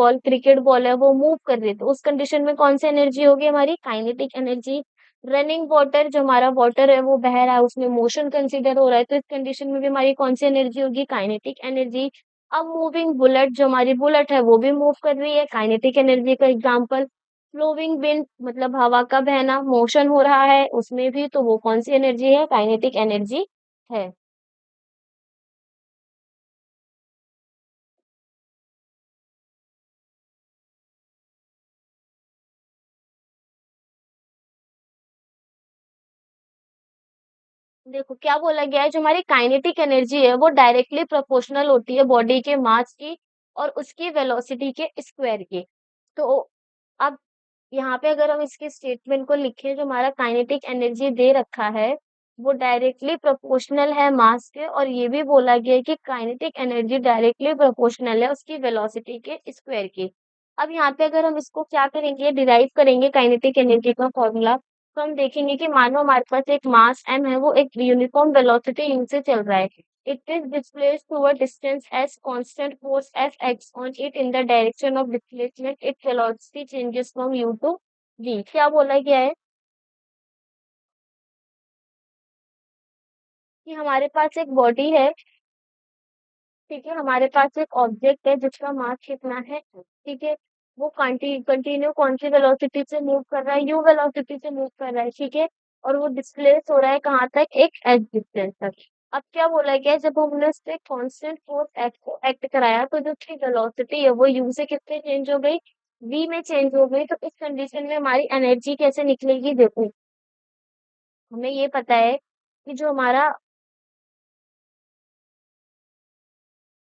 बॉल है वो मूव कर रही है, तो उस कंडीशन में कौन सी एनर्जी होगी? हमारी काइनेटिक एनर्जी। रनिंग वाटर जो हमारा वाटर है वो बह रहा है उसमें मोशन कंसीडर हो रहा है तो इस कंडीशन में भी हमारी कौन सी एनर्जी होगी? Kinetic energy. अब मूविंग बुलेट जो हमारी बुलेट है वो भी मूव कर रही है, काइनेटिक एनर्जी का एग्जांपल। फ्लोविंग विंड मतलब हवा का बहना, मोशन हो रहा है उसमें भी, तो वो कौन सी एनर्जी है? काइनेटिक एनर्जी है। देखो क्या बोला गया है, जो हमारी काइनेटिक एनर्जी है वो डायरेक्टली प्रोपोर्शनल होती है बॉडी के मास की और उसकी वेलोसिटी के स्क्वायर की। तो अब यहाँ पे अगर हम इसके स्टेटमेंट को लिखें, जो हमारा काइनेटिक एनर्जी दे रखा है वो डायरेक्टली प्रोपोर्शनल है मास के, और ये भी बोला गया है कि काइनेटिक एनर्जी डायरेक्टली प्रोपोर्शनल है उसकी वेलोसिटी के स्क्वायर की। अब यहाँ पे अगर हम इसको क्या करेंगे, डिराइव करेंगे काइनेटिक एनर्जी का फॉर्मूला, तो हम देखेंगे कि मानो हमारे पास एक मास m है वो एक यूनिफॉर्म वेलोसिटी u से चल रहा है। It is displaced through a distance s, constant force Fx on it in the direction of displacement, its velocity changes from u to v। क्या बोला गया है कि हमारे पास एक बॉडी है, ठीक है, हमारे पास एक ऑब्जेक्ट है जिसका मास कितना है, ठीक है, वो कंटिन्यू कौन सी वेलोसिटी से मूव कर रहा है? u वेलोसिटी से मूव कर रहा है, ठीक है, और वो डिस्प्लेस हो रहा है कहाँ तक? एक एच डिस्टेंस तक। अब क्या बोला गया है, जब हमने उस पे कांस्टेंट फोर्स एफ को एक्ट कराया तो जो उसकी वेलोसिटी है वो u से कितने चेंज हो गई? v में चेंज हो गई। तो इस कंडीशन में हमारी एनर्जी कैसे निकलेगी? देखो हमें ये पता है कि जो हमारा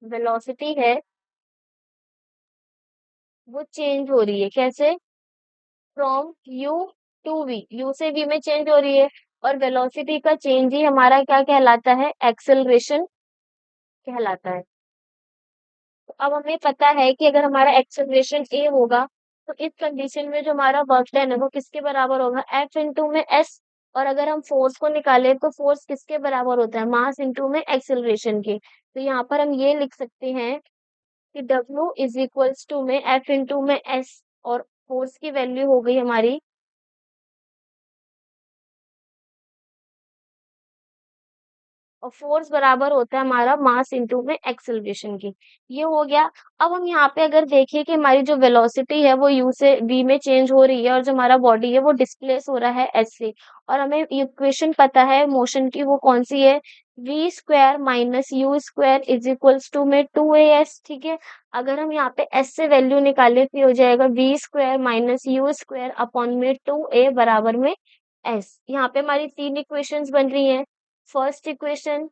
वेलोसिटी है वो चेंज हो रही है, कैसे? From u to v, u से वी में चेंज हो रही है, और वेलोसिटी का चेंज ही हमारा क्या कहलाता है? एक्सेलरेशन कहलाता है। तो अब हमें पता है कि अगर हमारा एक्सेलरेशन ए होगा तो इस कंडीशन में जो हमारा वर्क डन है वो किसके बराबर होगा? एफ इंटू में एस। और अगर हम फोर्स को निकालें तो फोर्स किसके बराबर होता है? मास इंटू में एक्सेलरेशन के। तो यहाँ पर हम ये लिख सकते हैं कि W इज इक्वल्स टू में एफ इंटू में एस, और फोर्स की वैल्यू हो गई हमारी, और फोर्स बराबर होता है हमारा मास इनटू में एक्सेलरेशन की। ये हो गया। अब हम यहाँ पे अगर देखें कि हमारी जो वेलोसिटी है वो u से v में चेंज हो रही है और जो हमारा बॉडी है वो डिस्प्लेस हो रहा है s से, और हमें इक्वेशन पता है मोशन की, वो कौन सी है? v square minus u square is equals to में 2as, ठीक है। अगर हम यहाँ पे s से वैल्यू निकालें तो ये हो जाएगा v square minus u square upon में 2a बराबर में s। यहाँ पे हमारी तीन इक्वेशंस बन रही हैं, फर्स्ट इक्वेशन,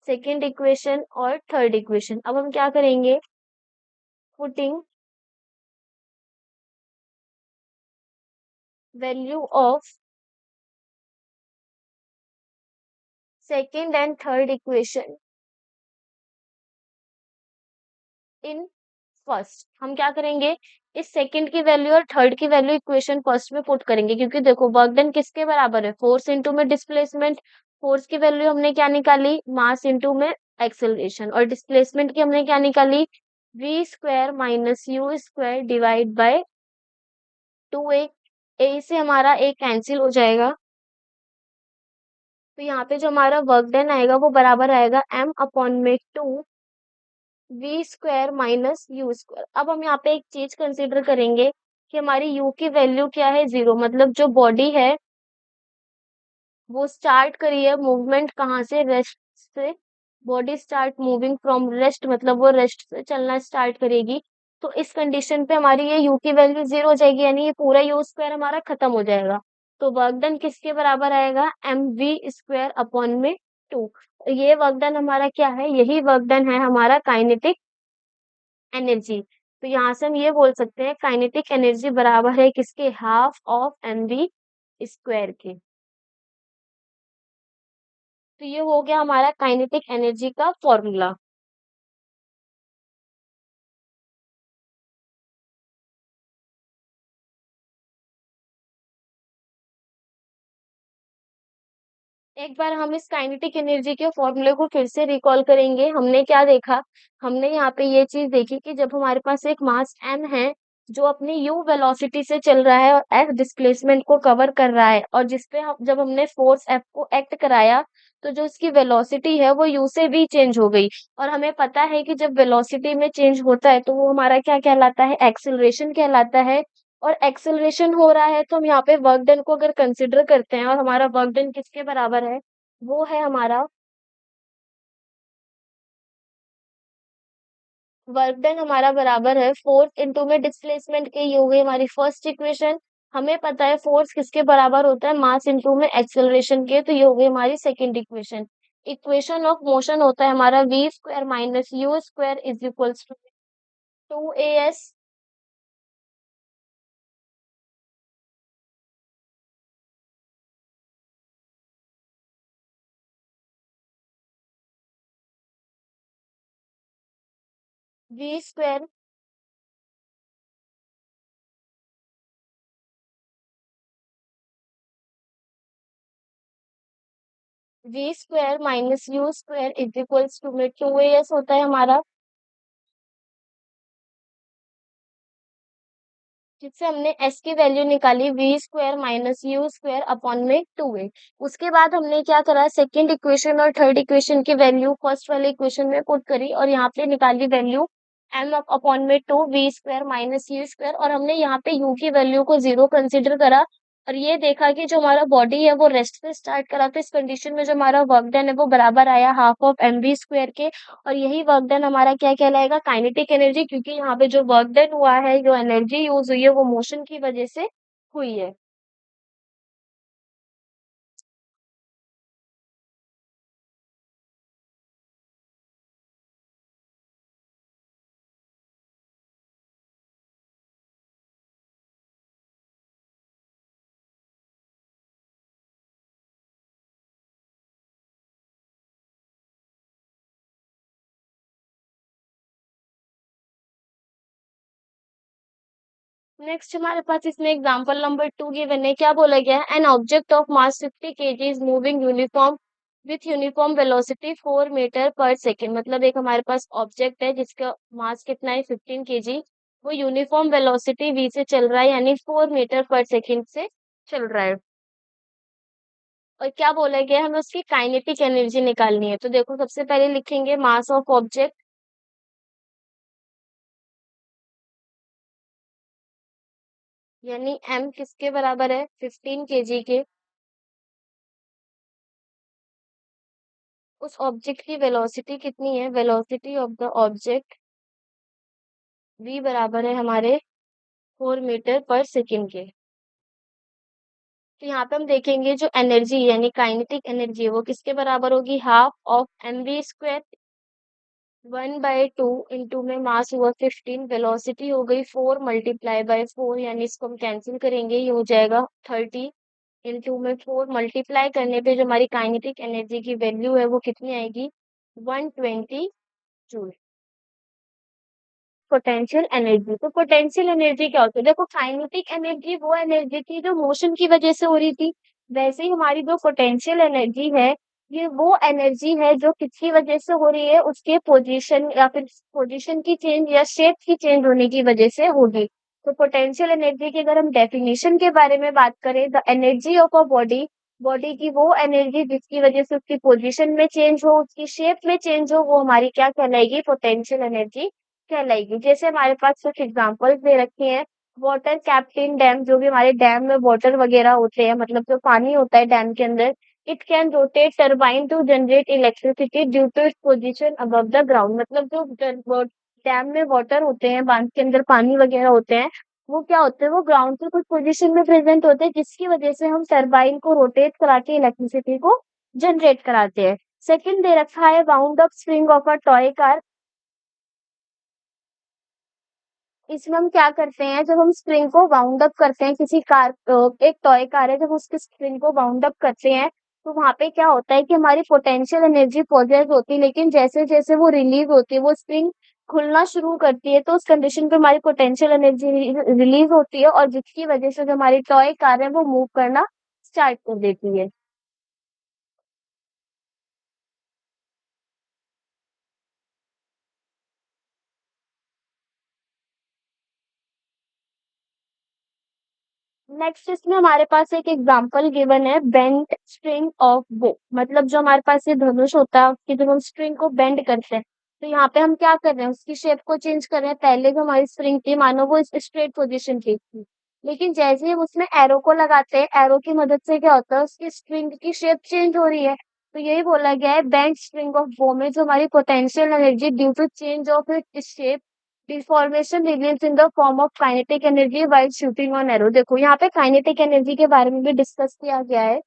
सेकंड इक्वेशन और थर्ड इक्वेशन। अब हम क्या करेंगे? Putting value of second and third equation in first, हम क्या करेंगे? इस सेकंड की वैल्यू और थर्ड की वैल्यू इक्वेशन फर्स्ट में पुट करेंगे, क्योंकि देखो वर्क डन किसके बराबर है, फोर्स इनटू में डिस्प्लेसमेंट। फोर्स की वैल्यू हमने क्या निकाली, मास इनटू में एक्सेलरेशन, और डिस्प्लेसमेंट की हमने क्या निकाली, v square minus u square divide by 2a। ए से हमारा ए कैंसिल हो जाएगा, तो यहाँ पे जो हमारा वर्क डन आएगा वो बराबर आएगा m अपॉन में 2 v square minus u square. अब हम यहाँ पे एक चीज कंसिडर करेंगे कि हमारी यू की वैल्यू क्या है, 0, मतलब जो बॉडी है वो स्टार्ट करी है मूवमेंट कहाँ से, रेस्ट से। Body start moving from rest, मतलब वो रेस्ट से चलना स्टार्ट करेगी। तो इस कंडीशन पे हमारी ये यू की वैल्यू 0 हो जाएगी, यानी ये पूरा यू स्क्वायर हमारा खत्म हो जाएगा। तो वर्क डन किसके बराबर आएगा, एम वी स्क्वायर अपॉन में 2। ये वर्क डन हमारा क्या है, यही वर्क डन है हमारा काइनेटिक एनर्जी। तो यहाँ से हम ये बोल सकते हैं काइनेटिक एनर्जी बराबर है किसके, half of m v square के। तो ये हो गया हमारा काइनेटिक एनर्जी का फॉर्मूला। एक बार हम इस काइनेटिक एनर्जी के फॉर्मूले को फिर से रिकॉल करेंगे। हमने क्या देखा, हमने यहाँ पे ये चीज देखी कि जब हमारे पास एक मास m है जो अपनी u वेलोसिटी से चल रहा है और f डिस्प्लेसमेंट को कवर कर रहा है, और जिसपे हम जब हमने फोर्स f को एक्ट कराया तो जो उसकी वेलोसिटी है वो u से v चेंज हो गई। और हमें पता है कि जब वेलोसिटी में चेंज होता है तो वो हमारा क्या कहलाता है, एक्सेलरेशन कहलाता है। और एक्सेलरेशन हो रहा है तो हम यहाँ पे वर्क डन को अगर कंसिडर करते हैं, और हमारा वर्क डन किसके बराबर है, वो है हमारा वर्क डन हमारा बराबर है फोर्स इनटू में डिस्प्लेसमेंट के। ये हो गई हमारी फर्स्ट इक्वेशन। हमें पता है फोर्स किसके बराबर होता है, मास इनटू में एक्सेलरेशन के, तो ये हो गई हमारी second equation. Equation of motion होता है हमारा v square minus u square is equals to 2as। V square v square minus u square is equals to में 2as होता है हमारा, जिससे हमने s की वैल्यू निकाली v square minus u square upon में 2a। उसके बाद हमने क्या करा, सेकंड इक्वेशन और थर्ड इक्वेशन की वैल्यू फर्स्ट वाले इक्वेशन में पुट करी, और यहाँ पे निकाली वैल्यू m अपॉन में 2 v square minus u square, और हमने यहाँ पे u की वैल्यू को 0 कंसिडर करा। और ये देखा कि जो हमारा बॉडी है वो रेस्ट से स्टार्ट करा, तो इस कंडीशन में जो हमारा वर्क डन है वो बराबर आया half of m v square के। और यही वर्क डन हमारा क्या कहलाएगा, काइनेटिक एनर्जी, क्योंकि यहाँ पे जो वर्क डन हुआ है, जो एनर्जी यूज हुई है वो मोशन की वजह से हुई है। नेक्स्ट हमारे पास इसमें एग्जांपल नंबर 2 गिवन है। क्या बोला गया है, an object of mass 50 kg is moving uniform with uniform velocity 4 metre per second. मतलब एक हमारे पास ऑब्जेक्ट है जिसका मास कितना है, 15 kg। वो यूनिफॉर्म वेलोसिटी v से चल रहा है, यानी 4 मीटर पर सेकेंड से चल रहा है। और क्या बोला गया है, हमें उसकी काइनेटिक एनर्जी निकालनी है। तो देखो सबसे पहले लिखेंगे मास ऑफ ऑब्जेक्ट, यानी m किसके बराबर है, 15 kg के। उस ऑब्जेक्ट की वेलोसिटी कितनी है, velocity of the object v बराबर है हमारे 4 मीटर पर सेकेंड के। तो यहाँ पे हम देखेंगे जो एनर्जी यानी काइनेटिक एनर्जी है वो किसके बराबर होगी, half of m v square 1/2 into में मास हुआ 15, वेलोसिटी हो गई 4 मल्टीप्लाई बाय 4, यानी इसको हम कैंसिल करेंगे, ये हो जाएगा 30 इंटू में 4 मल्टीप्लाई करने पे जो हमारी काइनेटिक एनर्जी की वैल्यू है वो कितनी आएगी, 120 जूल। Potential energy. तो पोटेंशियल एनर्जी क्या होती है? देखो काइनेटिक एनर्जी वो एनर्जी थी जो मोशन की वजह से हो रही थी। वैसे ही हमारी जो पोटेंशियल एनर्जी है, ये वो एनर्जी है जो किसकी वजह से हो रही है? उसके पोजीशन या फिर पोजीशन की चेंज या शेप की चेंज होने की वजह से होगी। तो पोटेंशियल एनर्जी की अगर हम डेफिनेशन के बारे में बात करें, the energy of a body, body की वो एनर्जी जिसकी वजह से उसकी पोजीशन में चेंज हो, उसकी शेप में चेंज हो, वो हमारी क्या कहलाएगी? पोटेंशियल एनर्जी कहलाएगी। जैसे हमारे पास कुछ एग्जांपल्स दे रखे हैं, वाटर कैप्टिंग डैम, जो भी हमारे डैम में वाटर वगैरह होते हैं, मतलब जो पानी होता है डैम के अंदर, it can rotate turbine to generate electricity due to its position above the ground. मतलब जो डैम में वाटर होते हैं, बांध के अंदर पानी वगैरह होते हैं, वो क्या होते हैं? वो ग्राउंड के कुछ पोजीशन में प्रेजेंट होते हैं, जिसकी वजह से हम टरबाइन को रोटेट करा के इलेक्ट्रिसिटी को जनरेट कराते हैं। सेकंड दे रखा है wound up spring of a toy car. इसमें हम क्या करते हैं? जब हम स्प्रिंग को वाउंड अप करते हैं किसी कार, एक टॉय कार है, जब उसके स्प्रिंग को वाउंड अप करते हैं, तो वहां पे क्या होता है कि हमारी पोटेंशियल एनर्जी पॉजिटिव होती है, लेकिन जैसे जैसे वो रिलीज होती है, वो स्प्रिंग खुलना शुरू करती है, तो उस कंडीशन पे हमारी पोटेंशियल एनर्जी रिलीज होती है, और जिसकी वजह से जो हमारी टॉय कार है वो मूव करना स्टार्ट कर देती है। नेक्स्ट इसमें हमारे पास एक एग्जांपल गिवन है, बेंट स्ट्रिंग ऑफ बो। मतलब जो हमारे पास ये धनुष होता है, उसकी जब हम स्ट्रिंग को बेंड करते हैं, तो यहाँ पे हम क्या कर रहे हैं? उसकी शेप को चेंज कर रहे हैं। पहले जो हमारी स्प्रिंग थी, मानो वो स्ट्रेट पोजीशन की थी, लेकिन जैसे ही हम उसमें एरो को लगाते हैं, एरो की मदद से क्या होता है? उसकी स्ट्रिंग की शेप चेंज हो रही है। तो यही बोला गया है, बेंट स्ट्रिंग ऑफ बो में जो हमारी potential energy due to change of its shape, deformation release in the form of kinetic energy while shooting on arrow. देखो यहाँ पे काइनेटिक एनर्जी के बारे में भी डिस्कस किया गया है।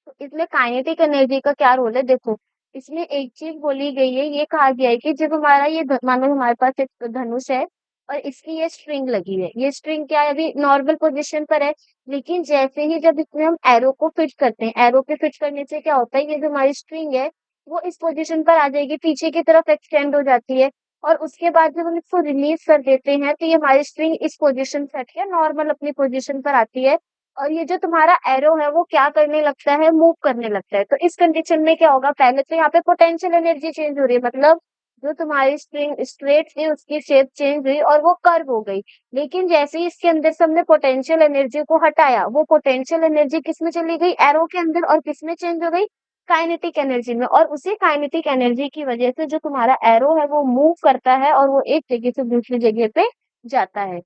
तो इसमें काइनेटिक एनर्जी का क्या रोल है? देखो, इसमें एक चीज बोली गई है, ये कहा गया है कि जब हमारा ये मानो हमारे पास एक धनुष है, और इसकी ये स्ट्रिंग लगी है, ये स्ट्रिंग क्या है? अभी नॉर्मल पोजीशन पर है, लेकिन जैसे ही जब इसमें हम एरो को फिट करते हैं, एरो के फिट करने से क्या होता है? ये जो हमारी स्ट्रिंग है, वो इस पोजीशन पर आ जाएगी, पीछे की तरफ एक्सटेंड हो जाती है, और उसके बाद जब हम इसको रिलीज कर देते हैं, तो ये हमारी स्ट्रिंग इस पोजीशन से हट के नॉर्मल अपनी पोजीशन पर आती है, और ये जो तुम्हारा एरो है वो क्या करने लगता है? मूव करने लगता है। तो इस कंडीशन में क्या होगा? पहले तो यहाँ पे पोटेंशियल एनर्जी चेंज हो रही है, मतलब जो तुम्हारी स्ट्रिंग स्ट्रेट थी उसकी शेप चेंज हुई और वो कर्व हो गई। लेकिन जैसे ही इसके अंदर से हमने पोटेंशियल एनर्जी को हटाया, वो पोटेंशियल एनर्जी किस में चली गई? एरो के अंदर, और किस में चेंज हो गई? काइनेटिक एनर्जी में। और उसी काइनेटिक एनर्जी की वजह से जो तुम्हारा एरो है वो मूव करता है, और वो एक जगह से दूसरी जगह पे जाता है।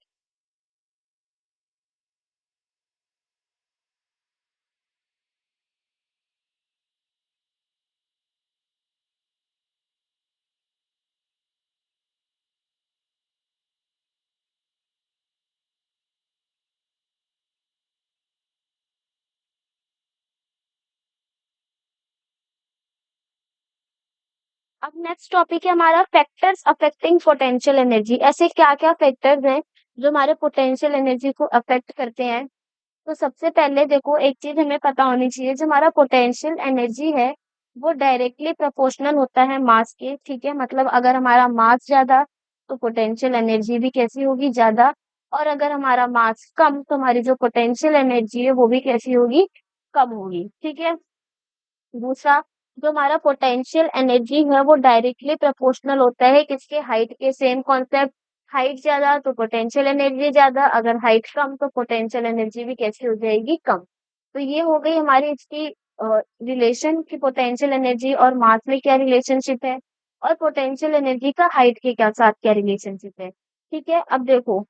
अब नेक्स्ट टॉपिक है हमारा फैक्टर्स अफेक्टिंग पोटेंशियल एनर्जी। ऐसे क्या क्या फैक्टर्स हैं जो हमारे पोटेंशियल एनर्जी को अफेक्ट करते हैं? तो सबसे पहले देखो, एक चीज हमें पता होनी चाहिए, जो हमारा पोटेंशियल एनर्जी है वो डायरेक्टली प्रोपोर्शनल होता है मास के। ठीक है, मतलब अगर हमारा मास ज्यादा, तो पोटेंशियल एनर्जी भी कैसी होगी? ज्यादा। और अगर हमारा मास कम, तो हमारी जो पोटेंशियल एनर्जी है वो भी कैसी होगी? कम होगी। ठीक है। दूसरा, जो हमारा पोटेंशियल एनर्जी है वो डायरेक्टली प्रोपोर्शनल होता है किसके? हाइट के। सेम कॉन्सेप्ट, हाइट ज्यादा तो पोटेंशियल एनर्जी ज्यादा, अगर हाइट कम तो पोटेंशियल एनर्जी भी कैसी हो जाएगी? कम। तो ये हो गई हमारी इसकी रिलेशन की पोटेंशियल एनर्जी और मास में क्या रिलेशनशिप है, और पोटेंशियल एनर्जी का हाइट के क्या साथ क्या रिलेशनशिप है। ठीक है, अब देखो,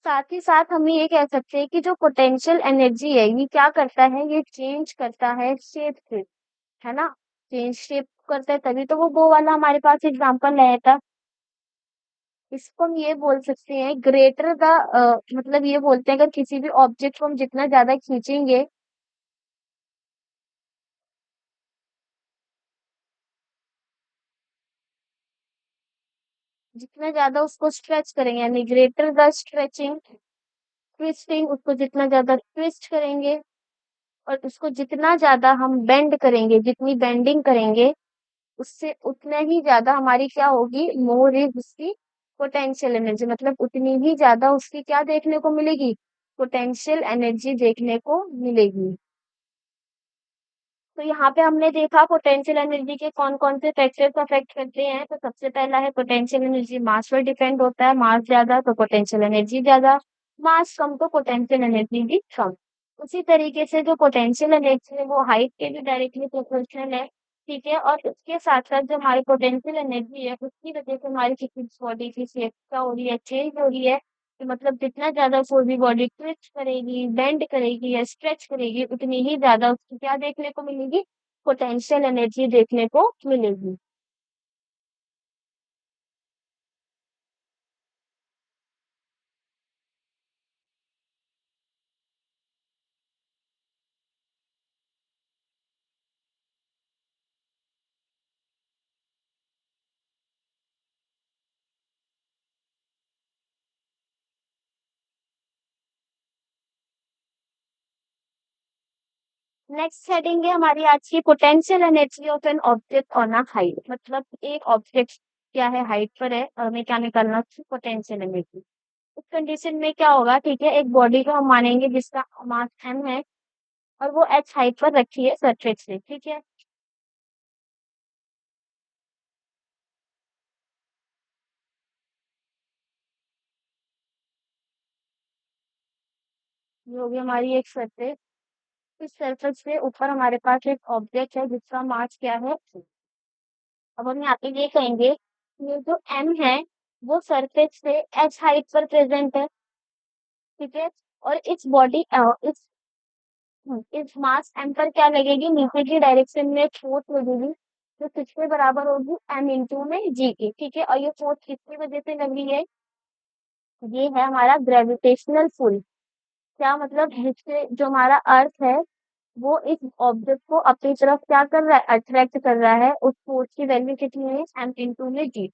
साथ ही साथ हम ये कह सकते हैं कि जो पोटेंशियल एनर्जी है ये क्या करता है? ये चेंज करता है शेप से, है ना? चेंज शेप करता है, तभी तो वो वाला हमारे पास एग्जांपल आया था। इसको हम ये बोल सकते हैं ग्रेटर द, मतलब ये बोलते हैं अगर किसी भी ऑब्जेक्ट को हम जितना ज्यादा खींचेंगे, जितना ज़्यादा उसको स्ट्रेच करेंगे यानी ग्रेटर द स्ट्रेचिंग, ट्विस्टिंग, उसको जितना ज़्यादा ट्विस्ट करेंगे और उसको जितना ज़्यादा हम बेंड करेंगे, जितनी बेंडिंग करेंगे, उससे उतना ही ज़्यादा हमारी क्या होगी, मोर इज़ उसकी पोटेंशियल एनर्जी, मतलब उतनी ही ज़्यादा उसकी क्या देखने को मिलेगी, पोटेंशियल एनर्जी देखने को मिलेगी। तो यहाँ पे हमने देखा पोटेंशियल एनर्जी के कौन-कौन से फैक्टर्स अफेक्ट करते हैं। तो सबसे पहला है पोटेंशियल एनर्जी मास पर डिपेंड होता है, मास ज़्यादा तो पोटेंशियल एनर्जी ज़्यादा, मास कम तो पोटेंशियल एनर्जी भी कम। उसी तरीके से जो पोटेंशियल एनर्जी है वो हाइट के भी डायरेक्टली प्रोपोर्शनल है, ठीक है? और उसके साथ-साथ जो हमारी पोटेंशियल एनर्जी है उसकी वजह से हमारी फिजिक्स बॉडी की शेप क्या हो रही है, चेंज हो रही है। कि मतलब जितना ज़्यादा कोई भी बॉडी ट्विस्ट करेगी, बेंड करेगी या स्ट्रेच करेगी, उतनी ही ज़्यादा उसको क्या देखने को मिलेगी, पोटेंशियल एनर्जी देखने को मिलेगी। नेक्स्ट हेडिंग है हमारी आज की potential energy of an object on a height, मतलब एक ऑब्जेक्ट क्या है, हाइट पर है और हमें क्या निकालना है, पोटेंशियल एनर्जी। उस कंडीशन में क्या होगा, ठीक है, एक बॉडी को हम मानेंगे जिसका मास m है और वो h हाइट पर रखी है सरफेस से, ठीक है। ये होगी हमारी एक सरफेस। इस सरफेस के ऊपर हमारे पास एक ऑब्जेक्ट है जिसका मास क्या है। अब हम यहाँ पे ये कहेंगे, ये जो m है वो सरफेस से h हाइट पर प्रेजेंट है, ठीक है। और इस बॉडी इस मास m पर क्या लगेगी, नीचे की डायरेक्शन में फोर्स लगेगी जो किसके बराबर होगी, m इंटू में g की, ठीक है। और ये फोर्स किसकी वजह से लग रही है, ये है हमारा ग्रेविटेशनल पुल। क्या मतलब, जिससे जो हमारा अर्थ है वो इस ऑब्जेक्ट को अपनी तरफ क्या कर रहा है, अट्रैक्ट कर रहा है। उस फोर्स की वैल्यू कितनी है, m इंटू में g।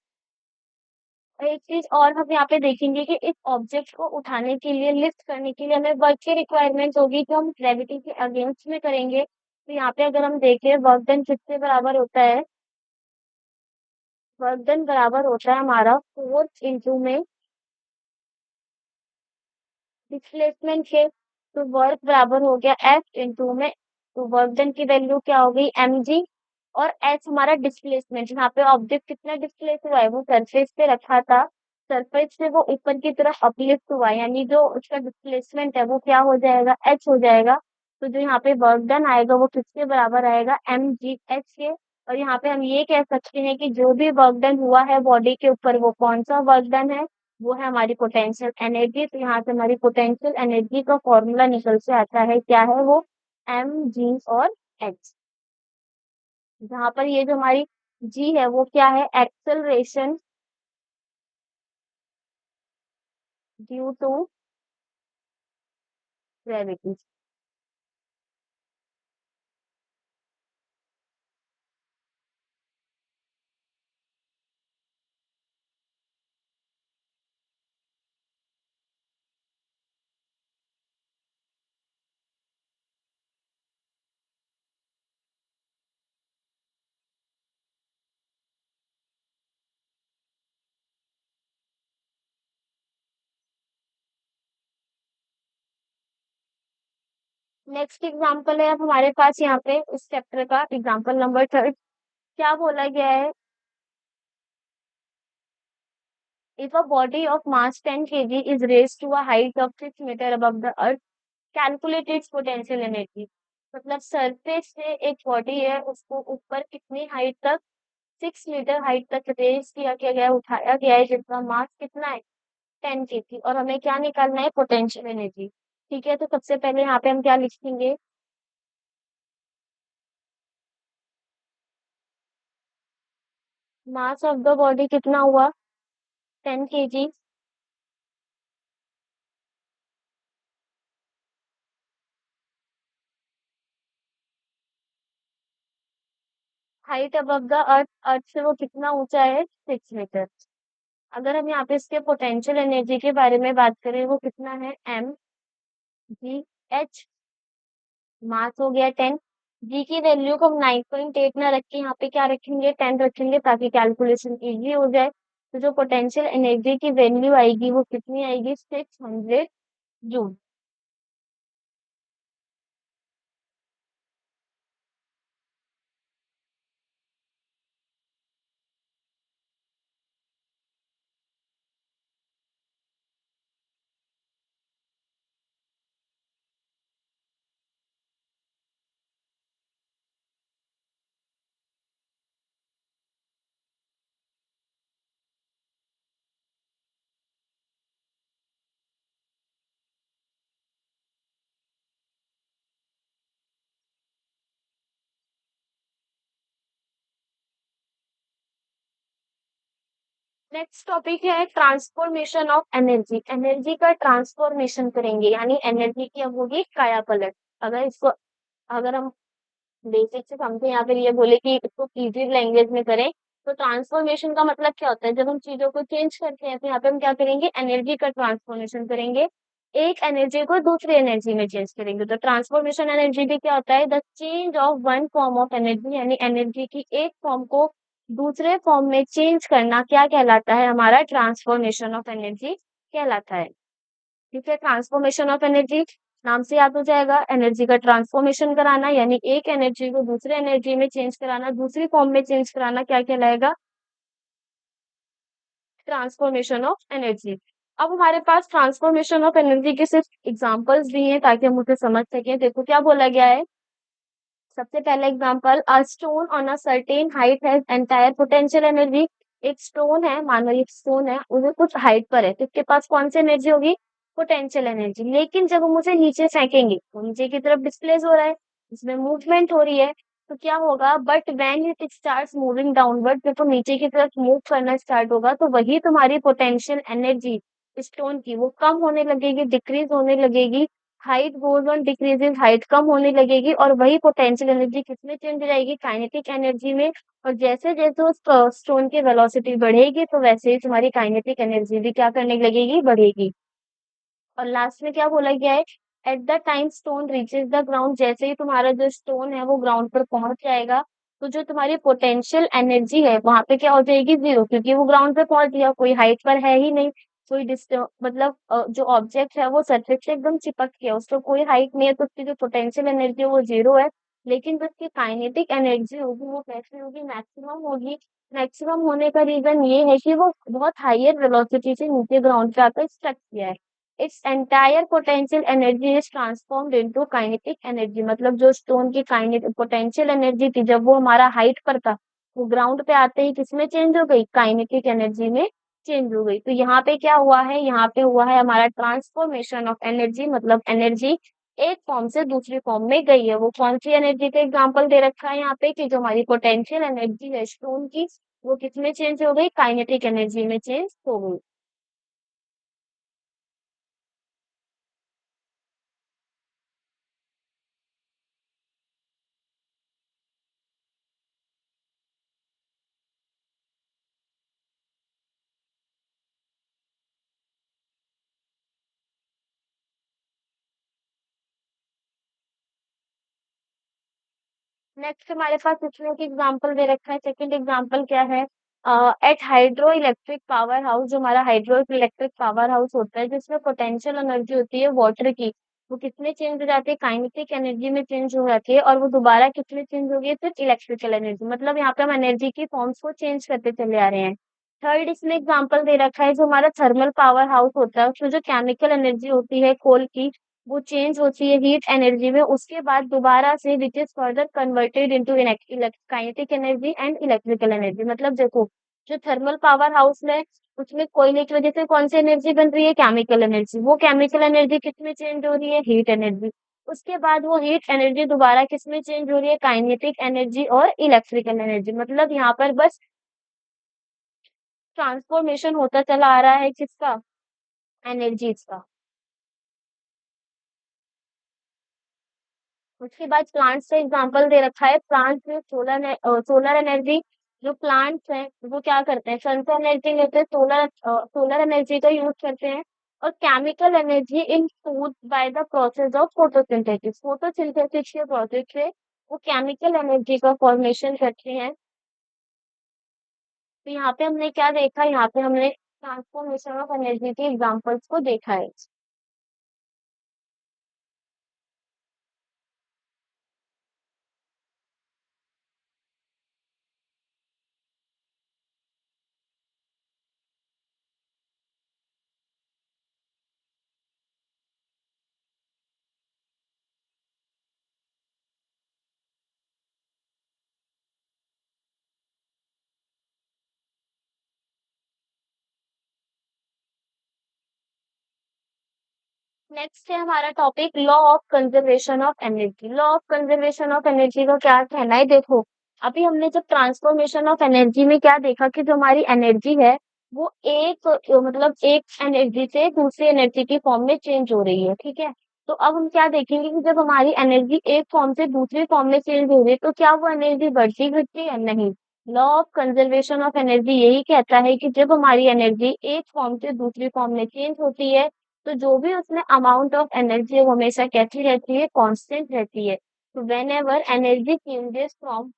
और एक चीज और हम यहाँ पे देखेंगे कि इस ऑब्जेक्ट को उठाने के लिए, लिफ्ट करने के लिए हमें वर्क की रिक्वायरमेंट होगी जो हम ग्रेविटी के अगेंस्ट में करेंगे। तो यहाँ पे अगर हम देखें वर्क डन किससे बराबर होता है, वर्क डन बराबर होता है हमारा फोर्स इंटू में डिस्प्लेसमेंट के। तो वर्क बराबर हो गया एफ इंटू में, तो वर्क डन की वैल्यू क्या हो गई, एम जी। और एच हमारा डिस्प्लेसमेंट, यहाँ पे ऑब्जेक्ट कितना डिस्प्लेस हुआ है, वो सरफेस पे रखा था, सरफेस से वो ऊपर की तरफ अपलिफ्ट हुआ है, यानी जो उसका डिस्प्लेसमेंट है वो क्या हो जाएगा, एच हो जाएगा। तो जो यहाँ पे वर्क डन आएगा वो किसके बराबर आएगा, एम जी एच के। और यहाँ पे हम ये कह सकते हैं कि जो भी वर्क डन हुआ है बॉडी के ऊपर वो कौन सा वर्क डन है, वो है हमारी पोटेंशियल एनर्जी। तो यहाँ से हमारी पोटेंशियल एनर्जी का फॉर्मूला निकल से आता है, क्या है वो, एम जी और एच। जहाँ पर ये जो हमारी जी है वो क्या है, acceleration due to gravity. Next example है अब हमारे पास यहाँ पे इस चैप्टर का एग्जाम्पल नंबर थर्ड। क्या बोला गया है, if a body of mass 10 kg is raised to a height of 6 metre above the earth, calculate its potential energy. मतलब सरफेस से एक बॉडी है उसको ऊपर कितनी हाइट तक, 6 मीटर हाइट तक रेज किया गया है, उठाया गया है, जिसका मास कितना है, 10 kg। और हमें क्या निकालना है, पोटेंशियल एनर्जी, ठीक है। तो सबसे पहले यहाँ पे हम क्या लिखेंगे, मास ऑफ द बॉडी कितना हुआ, 10 kg। Height above the earth, earth से वो कितना ऊंचा है, 6 मीटर। अगर हम यहाँ पे इसके पोटेंशियल एनर्जी के बारे में बात करें, वो कितना है, mgh, मास हो गया 10। जी की वैल्यू को हम 9.8 ना रख के यहाँ पे क्या रखेंगे, 10 रखेंगे, ताकि कैलकुलेशन इजी हो जाए। तो जो पोटेंशियल एनर्जी की वैल्यू आएगी वो कितनी आएगी, 600 जूल। नेक्स्ट टॉपिक है ट्रांसफॉर्मेशन ऑफ एनर्जी। एनर्जी का ट्रांसफॉर्मेशन करेंगे, यानी एनर्जी की अब होगी काया पलट। अगर हम बेसिक से समझे या फिर ये बोले कि इसको इजी लैंग्वेज में करें, तो ट्रांसफॉर्मेशन का मतलब क्या होता है, जब हम चीजों को चेंज करते हैं तो यहाँ पे हम क्या करेंगे, एनर्जी का ट्रांसफॉर्मेशन करेंगे। एक एनर्जी को दूसरी एनर्जी में चेंज करेंगे। तो ट्रांसफॉर्मेशन एनर्जी भी क्या होता है, the change of one form of energy, यानी एनर्जी की एक फॉर्म को दूसरे फॉर्म में चेंज करना क्या कहलाता है, हमारा ट्रांसफॉर्मेशन ऑफ एनर्जी कहलाता है। ठीक है, ट्रांसफॉर्मेशन ऑफ एनर्जी नाम से याद हो जाएगा, एनर्जी का ट्रांसफॉर्मेशन कराना, यानी एक एनर्जी को दूसरे एनर्जी में चेंज कराना, दूसरी फॉर्म में चेंज कराना क्या कहलाएगा, ट्रांसफॉर्मेशन ऑफ एनर्जी। अब हमारे पास ट्रांसफॉर्मेशन ऑफ एनर्जी के सिर्फ एग्जांपल्स दिए हैं ताकि हम उसे समझ सकें। देखो क्या बोला गया है, सबसे पहला example, a stone on a certain height has entire potential energy. एक स्टोन है, मान लो एक स्टोन है, उसे कुछ हाइट पर है, तो इसके पास कौन सी एनर्जी होगी, पोटेंशियल एनर्जी। लेकिन जब हम उसे नीचे फेंकेंगे तो नीचे की तरफ डिस्प्लेस हो रहा है, इसमें मूवमेंट हो रही है, तो क्या होगा, but when it starts moving downward, जब तो नीचे की तरफ मूव करना स्टार्ट होगा तो वही तुम्हारी पोटेंशियल एनर्जी स्टोन की वो कम होने लगेगी, डिक्रीज होने लगेगी। Height goes on decreasing, height कम होने लगेगी, और वही पोटेंशियल एनर्जी किसमें चेंज हो जाएगी, काइनेटिक एनर्जी में। और जैसे जैसे उस स्टोन की वेलोसिटी बढ़ेगी तो वैसे ही तुम्हारी काइनेटिक एनर्जी भी क्या करने लगेगी, बढ़ेगी। और लास्ट में क्या बोला गया है, at the time stone reaches the ground, जैसे ही तुम्हारा जो स्टोन है वो ग्राउंड पर पहुंच जाएगा, तो जो तुम्हारी पोटेंशियल एनर्जी है वहां पे क्या हो जाएगी, जीरो, क्योंकि वो ग्राउंड पे पहुंच गया, कोई हाइट पर है ही नहीं। कोई डिस्टर्ब मतलब जो ऑब्जेक्ट है वो सरफेस से एकदम चिपक गया, उसको कोई हाइट नहीं है, तो उसकी जो पोटेंशियल एनर्जी है वो जीरो है। लेकिन जो उसकी काइनेटिक एनर्जी होगी वो कैसी होगी, मैक्सिमम होगी। मैक्सिमम होने का रीजन ये है कि वो बहुत हायर वेलोसिटी से नीचे ग्राउंड पे आकर स्टक किया है। Its entire potential energy is transformed into kinetic energy, मतलब जो स्टोन की काइनेटिक पोटेंशियल एनर्जी थी जब वो हमारा हाइट पर था, वो ग्राउंड पे आते ही किसमें चेंज हो गई, काइनेटिक एनर्जी में चेंज हो गई। तो यहाँ पे क्या हुआ है, यहाँ पे हुआ है हमारा ट्रांसफॉर्मेशन ऑफ एनर्जी, मतलब एनर्जी एक फॉर्म से दूसरी फॉर्म में गई है। वो कौन सी एनर्जी का एग्जांपल दे रखा है यहाँ पे, कि जो हमारी पोटेंशियल एनर्जी है स्टोन की, वो किसमें चेंज हो गई, काइनेटिक एनर्जी में चेंज हो गई। नेक्स्ट हमारे पास इसमें एक एग्जांपल दे रखा है, सेकंड एग्जांपल क्या है, at hydro electric power house, जो हमारा हाइड्रो इलेक्ट्रिक पावर हाउस होता है जिसमें पोटेंशियल एनर्जी होती है वाटर की, वो किसमें चेंज हो जाती है, काइनेटिक एनर्जी में चेंज हो जाती है, और वो दोबारा किसमें चेंज होगी, फिर इलेक्ट्रिकल एनर्जी। मतलब यहाँ पे हम एनर्जी की फॉर्म्स को चेंज करते चले आ रहे हैं। थर्ड इसमें एग्जांपल दे रखा है, जो हमारा थर्मल पावर हाउस होता है उसमें जो केमिकल एनर्जी होती है कोल की, वो चेंज होती है हीट एनर्जी में, उसके बाद दोबारा से which is further converted into kinetic energy and electrical energy. मतलब देखो, जो थर्मल पावर हाउस में, उसमें कोयले की वजह से कौन सी एनर्जी बन रही है, केमिकल एनर्जी, वो केमिकल एनर्जी किसमें चेंज हो रही है, हीट एनर्जी। उसके बाद वो हीट एनर्जी दोबारा किसमें चेंज हो रही है, काइनेटिक एनर्जी और इलेक्ट्रिकल एनर्जी। मतलब यहाँ पर बस ट्रांसफॉर्मेशन होता चला आ रहा है किसका, एनर्जीज का। उसके बाद प्लांट्स का एग्जांपल दे रखा है, प्लांट्स में सोलर एनर्जी जो प्लांट्स हैं वो क्या करते हैं, सन से एनर्जी लेते हैं, सोलर एनर्जी का यूज करते हैं, और chemical energy in food by the process of photosynthesis के प्रोसेस से वो केमिकल एनर्जी का फॉर्मेशन करते हैं। तो यहाँ पे हमने क्या देखा, यहाँ पे हमने ट्रांसफॉर्मेशन ऑफ एनर्जी के एग्जांपल्स को देखा है। नेक्स्ट है हमारा topic law of conservation of energy. Law of conservation of energy का क्या कहना है, देखो अभी हमने जब ट्रांसफॉर्मेशन ऑफ एनर्जी में क्या देखा कि जो हमारी एनर्जी है वो मतलब एक एनर्जी से दूसरी एनर्जी की फॉर्म में चेंज हो रही है, ठीक है। तो अब हम क्या देखेंगे कि जब हमारी एनर्जी एक फॉर्म से दूसरी फॉर्म में चेंज हो रही है तो क्या वो एनर्जी बढ़ती घटती है, नहीं। Law of conservation of energy यही कहता है कि जब हमारी एनर्जी एक फॉर्म से दूसरी फॉर्म में चेंज होती है तो जो भी उसमें अमाउंट ऑफ एनर्जी है वो हमेशा कैसी रहती है, कांस्टेंट रहती है। तो whenever energy changes from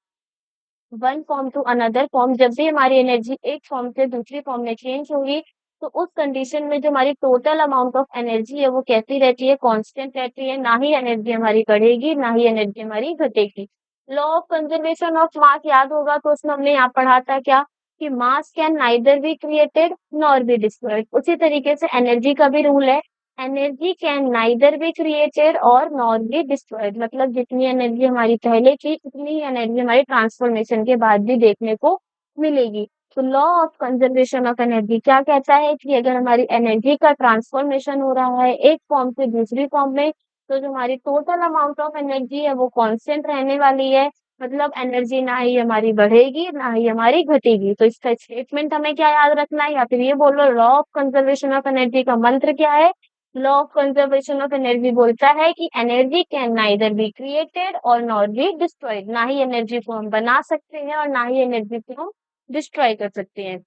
one form to another form, जब भी हमारी एनर्जी एक फॉर्म से दूसरी फॉर्म में चेंज होगी तो उस कंडीशन में जो हमारी टोटल अमाउंट ऑफ एनर्जी है वो कैसी रहती है, कांस्टेंट रहती है, ना ही एनर्जी हमारी बढ़ेगी ना ही एनर्जी हमारी घटेगी। Law of conservation of mass याद होगा तो उसमें हमने यहाँ पढ़ा था क्या, कि मास can neither be created nor be destroyed. उसी तरीके से एनर्जी का भी रूल है, energy can neither be created और नॉर बी डिस्ट्रॉयड, मतलब जितनी एनर्जी हमारी पहले थी उतनी ही एनर्जी हमारी ट्रांसफॉर्मेशन के बाद भी देखने को मिलेगी। तो law of conservation of energy क्या कहता है कि अगर हमारी एनर्जी का ट्रांसफॉर्मेशन हो रहा है एक फॉर्म से दूसरी फॉर्म में तो जो हमारी टोटल अमाउंट ऑफ एनर्जी है वो कांस्टेंट रहने वाली है, मतलब एनर्जी ना ही हमारी बढ़ेगी ना ही हमारी घटेगी। तो इसका स्टेटमेंट हमें क्या याद रखना है, या फिर ये बोलो law of conservation of energy का मंत्र क्या है। Law of conservation of energy बोलता है कि energy can neither be created और नॉट बी डिस्ट्रॉयड, ना ही एनर्जी को हम बना सकते हैं और ना ही एनर्जी को हम डिस्ट्रॉय कर सकते हैं।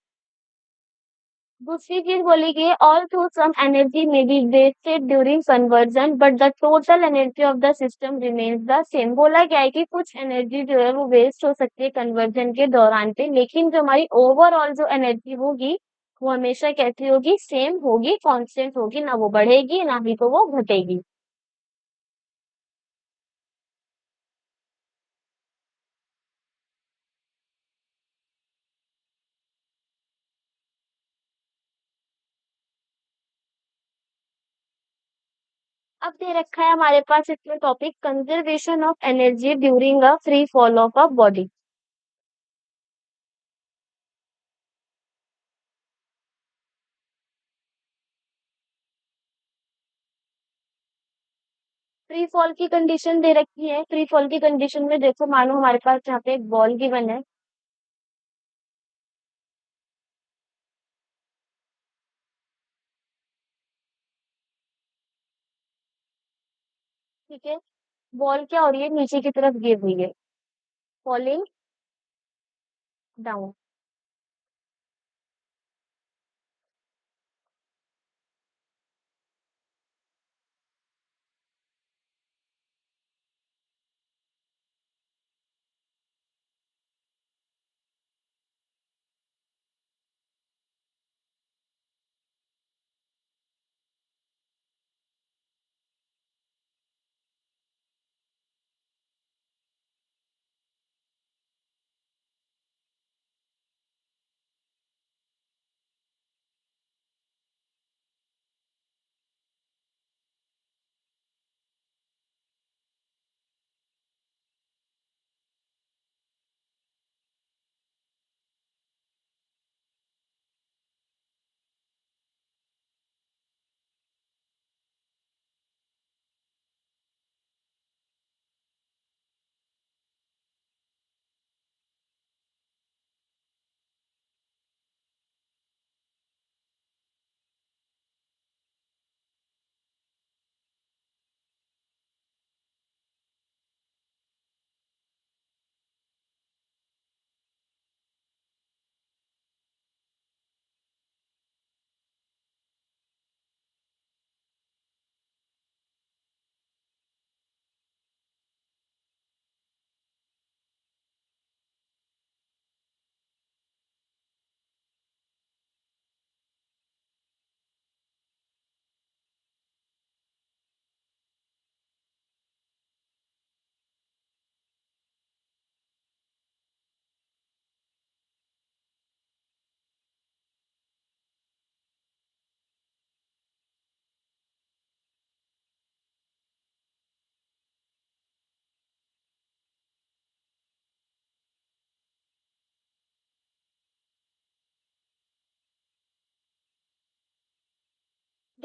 दूसरी चीज बोली गई although some energy may be wasted during conversion but the total energy of the system remains the same. बोला गया है कि कुछ एनर्जी जो है वो वेस्ट हो सकती है कन्वर्जन के दौरान पे, लेकिन जो हमारी ओवरऑल जो एनर्जी होगी वो हमेशा कैसी होगी, सेम होगी, कांस्टेंट होगी, ना वो बढ़ेगी ना ही तो वो घटेगी। अब दे रखा है हमारे पास इसमें topic conservation of energy during a free fall of a body. Free fall की कंडीशन दे रखी है, फ्री फॉल की कंडीशन में देखो मानो हमारे पास यहाँ पे एक बॉल गिवन है, ठीक है। बॉल क्या हो रही है, नीचे की तरफ गिर रही है, फॉलिंग डाउन।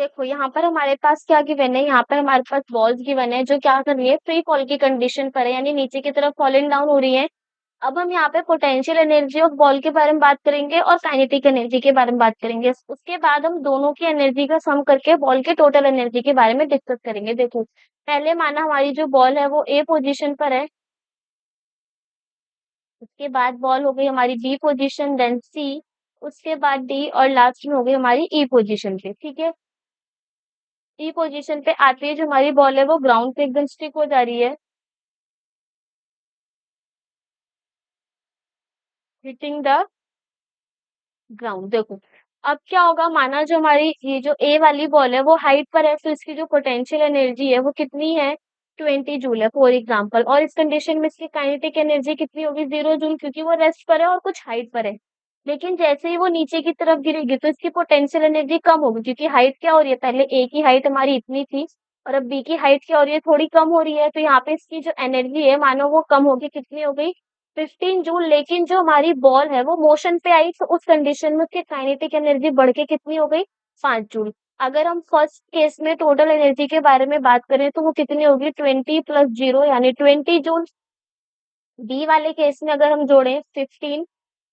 देखो यहाँ पर हमारे पास क्या गिवन है, यहाँ पर हमारे पास बॉल्स गिवन है जो क्या कर रही है, फ्री फॉल की कंडीशन पर है, यानी नीचे की तरफ फॉलिंग डाउन हो रही है। अब हम यहाँ पे पोटेंशियल एनर्जी ऑफ बॉल के बारे में बात करेंगे और काइनेटिक एनर्जी के बारे में बात करेंगे। उसके बाद हम दोनों की एनर्जी का सम करके बॉल के टोटल एनर्जी के बारे में डिस्कस करेंगे। देखो, पहले माना हमारी जो बॉल है वो ए पोजीशन पर है, उसके बाद बॉल हो गई हमारी बी पोजीशन, देन सी, उसके बाद डी और लास्ट में हो गई हमारी ई पोजीशन पे। ठीक है, ई पोजीशन पे आते ही जो हमारी बॉल है वो ग्राउंड पे एकदम स्टिक हो जा रही है, हिटिंग द ग्राउंड। देखो, अब क्या होगा, माना जो हमारी ये जो ए वाली बॉल है वो हाइट पर है, तो इसकी जो पोटेंशियल एनर्जी है वो कितनी है, 20 जूल है फॉर एग्जाम्पल। और इस कंडीशन में इसकी काइनेटिक एनर्जी कितनी होगी, 0 जूल, क्योंकि वो रेस्ट पर है और कुछ हाइट पर है। लेकिन जैसे ही वो नीचे की तरफ गिरेगी तो इसकी पोटेंशियल एनर्जी कम होगी, क्योंकि हाइट क्या हो रही है, पहले ए की हाइट हमारी इतनी थी और अब बी की हाइट क्या हो रही है, थोड़ी कम हो रही है। तो यहाँ पे इसकी जो एनर्जी है मानो वो कम होगी, कितनी हो गई, 15 जूल। लेकिन जो हमारी बॉल है वो मोशन पे आई, तो उस कंडीशन में उसकी काइनेटिक एनर्जी बढ़ के कितनी हो गई, 5 जूल। अगर हम फर्स्ट केस में टोटल एनर्जी के बारे में बात करें तो वो कितनी होगी, 20 + 0 यानी 20 जूल। डी वाले केस में अगर हम जोड़ें 15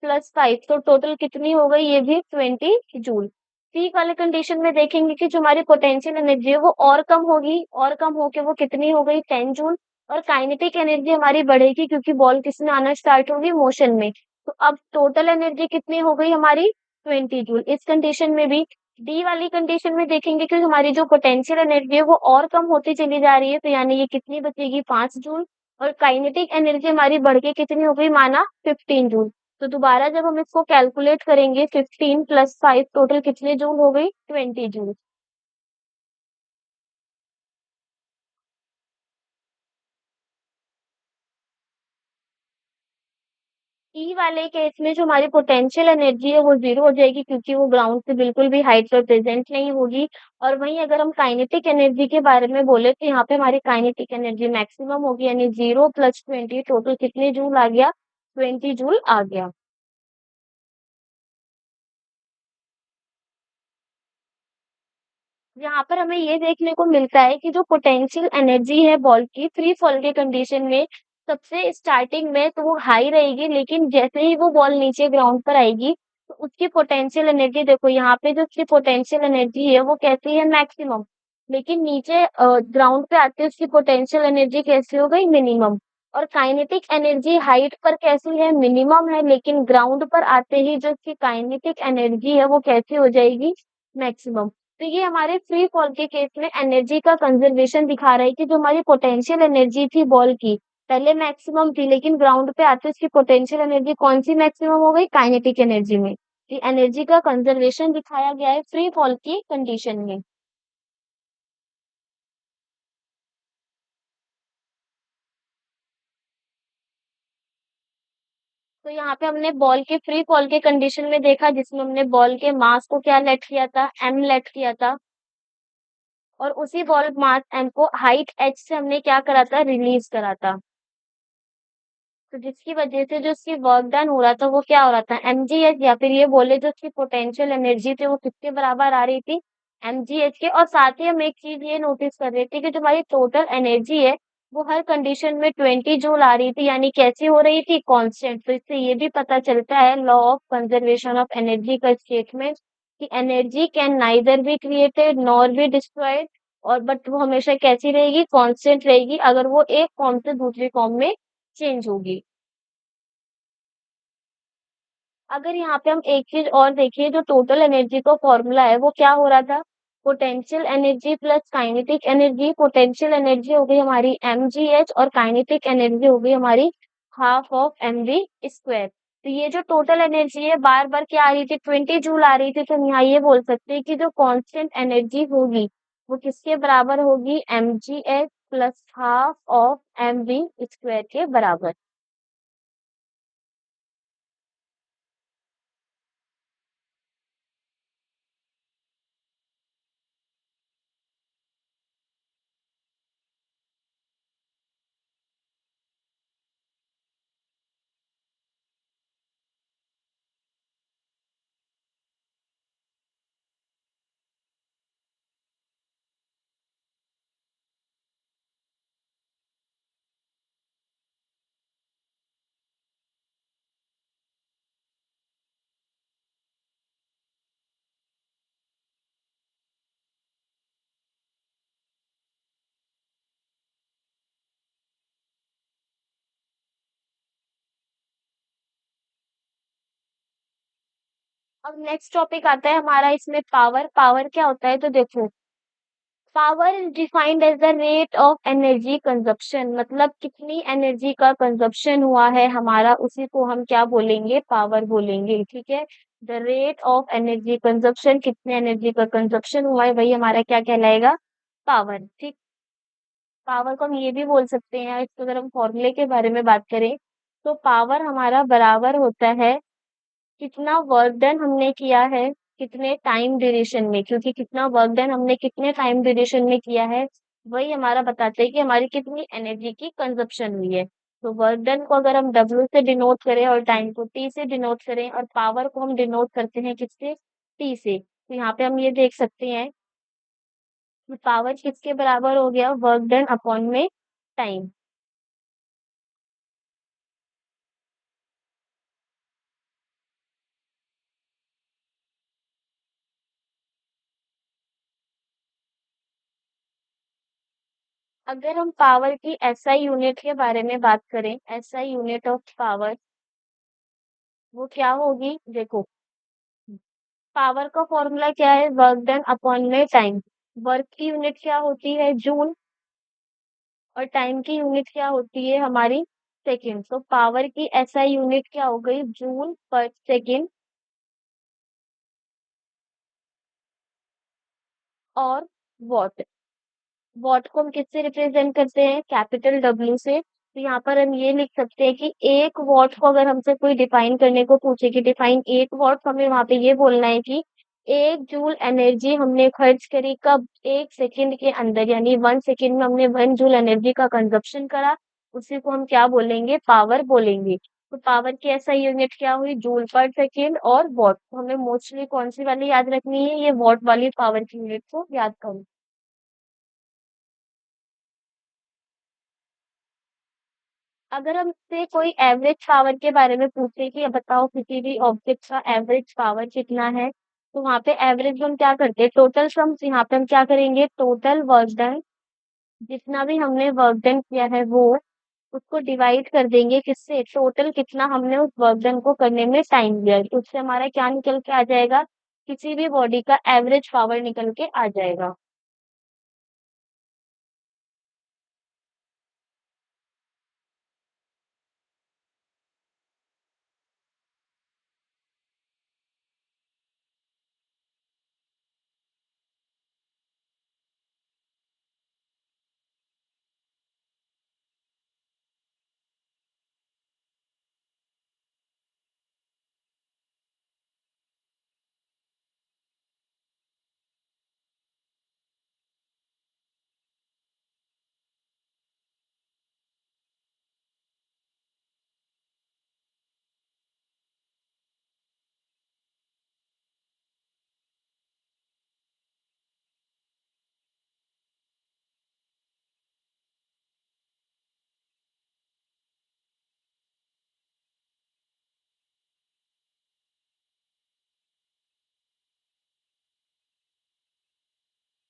+ 5 तो टोटल कितनी हो गई, ये भी 20 जूल। सी वाले कंडीशन में देखेंगे कि जो हमारी पोटेंशियल एनर्जी है वो और कम होगी, और कम होके वो कितनी हो गई, 10 जूल। और काइनेटिक एनर्जी हमारी बढ़ेगी क्योंकि बॉल किस में आना स्टार्ट होगी, मोशन में। तो अब टोटल एनर्जी कितनी हो गई हमारी, 20 जूल। इस कंडीशन में भी डी वाली कंडीशन में देखेंगे कि हमारी जो पोटेंशियल एनर्जी है वो और कम होती चली जा रही है, तो यानी ये कितनी बचेगी, 5 जूल। और काइनेटिक एनर्जी हमारी बढ़ के कितनी हो गई, माना 15 जूल। तो दोबारा जब हम इसको कैलकुलेट करेंगे, 15 + 5 टोटल कितने जूल हो गई, 20 जूल। ई वाले केस में जो हमारी पोटेंशियल एनर्जी है वो 0 हो जाएगी, क्योंकि वो ग्राउंड से बिल्कुल भी हाइट पर प्रेजेंट नहीं होगी। और वहीं अगर हम काइनेटिक एनर्जी के बारे में बोले तो यहाँ पे हमारी काइनेटिक एनर्जी मैक्सिमम होगी, यानी 0 + 20 टोटल कितने जूल आ गया, 20 जूल आ गया। यहाँ पर हमें ये देखने को मिलता है कि जो पोटेंशियल एनर्जी है बॉल की फ्री फॉल के कंडीशन में, सबसे स्टार्टिंग में तो वो हाई रहेगी, लेकिन जैसे ही वो बॉल नीचे ग्राउंड पर आएगी तो उसकी पोटेंशियल एनर्जी, देखो यहाँ पे जो उसकी पोटेंशियल एनर्जी है वो कैसी है, मैक्सिमम। लेकिन नीचे ग्राउंड पे आते उसकी पोटेंशियल एनर्जी कैसी हो गई, मिनिमम। और काइनेटिक एनर्जी हाइट पर कैसी है, मिनिमम है, लेकिन ग्राउंड पर आते ही जो उसकी काइनेटिक एनर्जी है वो कैसी हो जाएगी, मैक्सिमम। तो ये हमारे फ्री फॉल के केस में एनर्जी का कंजर्वेशन दिखा रहा है कि जो हमारी पोटेंशियल एनर्जी थी बॉल की, पहले मैक्सिमम थी, लेकिन ग्राउंड पे आते उसकी पोटेंशियल एनर्जी कौन सी मैक्सिमम हो गई, काइनेटिक एनर्जी में। ये एनर्जी का कंजर्वेशन दिखाया गया है फ्री फॉल की कंडीशन में। तो यहाँ पे हमने बॉल के फ्री फॉल के कंडीशन में देखा, जिसमें हमने बॉल के मास को क्या लेट किया था, एम लेट किया था। और उसी बॉल मास एम को हाइट एच से हमने क्या करा था, रिलीज करा था। तो जिसकी वजह से जो उसकी वर्क डन हो रहा था वो क्या हो रहा था, एमजीएच, या फिर ये बोले जो उसकी पोटेंशियल एनर्जी थी वो किसके बराबर आ रही थी, एमजीएच के। और साथ ही हम एक चीज ये नोटिस कर रहे थे कि जो हमारी टोटल एनर्जी है वो हर कंडीशन में 20 जूल आ रही थी, यानी कैसी हो रही थी, कांस्टेंट। तो इससे ये भी पता चलता है law of conservation of energy का स्टेटमेंट, कि energy can neither be created nor be destroyed, और बट वो हमेशा कैसी रहेगी, कांस्टेंट रहेगी, अगर वो एक फॉर्म से दूसरी फॉर्म में चेंज होगी। अगर यहाँ पे हम एक चीज और देखिए, जो टोटल एनर्जी का फॉर्मूला है वो क्या हो रहा था, potential energy plus kinetic energy. Potential energy हो गई हमारी mgh और काइनेटिक एनर्जी हो गई हमारी हाफ ऑफ mv²। तो ये जो टोटल एनर्जी है बार बार क्या आ रही थी, 20 जूल आ रही थी, तो हम यहाँ ये बोल सकते हैं कि जो कांस्टेंट एनर्जी होगी वो किसके बराबर होगी, mgh plus half of mv² के बराबर। अब नेक्स्ट टॉपिक आता है हमारा इसमें पावर। पावर क्या होता है? तो देखो, power is defined as the rate of energy consumption, मतलब कितनी एनर्जी का कंजप्शन हुआ है हमारा, उसी को हम क्या बोलेंगे? पावर बोलेंगे। ठीक है, the rate of energy consumption, कितने एनर्जी का कंजप्शन हुआ है, वही हमारा क्या कहलाएगा? पावर। ठीक, पावर को हम ये भी बोल सकते हैं, इसको अगर हम फॉर्मूले के बारे में बात करें, तो पावर हमारा बराबर होता है कितना वर्क डन हमने किया है, कितने टाइम ड्यूरेशन में, क्योंकि कितना वर्क डन हमने कितने टाइम ड्यूरेशन में किया है, वही हमारा बताते हैं कि हमारी कितनी एनर्जी की कंजप्शन हुई है। तो वर्क डन को अगर हम डब्ल्यू से डिनोट करें और टाइम को टी से डिनोट करें और पावर को हम डिनोट करते हैं किससे? टी से। तो यहाँ पे हम ये देख सकते हैं कि पावर किसके बराबर हो गया? वर्क डन अपॉन में टाइम। अगर हम पावर की एसआई यूनिट के बारे में बात करें, एसआई यूनिट ऑफ पावर वो क्या होगी? देखो, पावर का फॉर्मूला क्या है? वर्क डन अपॉन में टाइम। वर्क की यूनिट क्या होती है? जूल। और टाइम की यूनिट क्या होती है हमारी? सेकेंड। तो पावर की एसआई यूनिट क्या हो गई? जूल पर सेकेंड। और वॉट। वॉट को हम किससे रिप्रेजेंट करते हैं? कैपिटल डब्ल्यू से। तो यहाँ पर हम ये लिख सकते हैं कि एक वॉट को अगर हमसे कोई डिफाइन करने को पूछे कि डिफाइन एक वॉट, तो हमें वहां पे ये बोलना है कि एक जूल एनर्जी हमने खर्च करी कब? एक सेकंड के अंदर, यानी 1 सेकंड में हमने 1 जूल एनर्जी का कंजप्शन करा, उसी को हम क्या बोलेंगे? पावर बोलेंगे। तो पावर की ऐसा यूनिट क्या हुई? जूल पर सेकेंड और वॉट। तो हमें मोस्टली कौन सी वाली याद रखनी है? ये वॉट वाली पावर की यूनिट को याद करो। अगर हमसे कोई एवरेज पावर के बारे में पूछे कि अब बताओ किसी भी ऑब्जेक्ट का एवरेज पावर कितना है, तो वहां पे एवरेज हम क्या करते हैं? टोटल सम्स, यहाँ पे हम क्या करेंगे? टोटल वर्क डन, जितना भी हमने वर्क डन किया है वो, उसको डिवाइड कर देंगे किससे? टोटल कितना हमने उस वर्क डन को करने में टाइम लिया है। तो उससे हमारा क्या निकल के आ जाएगा? किसी भी बॉडी का एवरेज पावर निकल के आ जाएगा।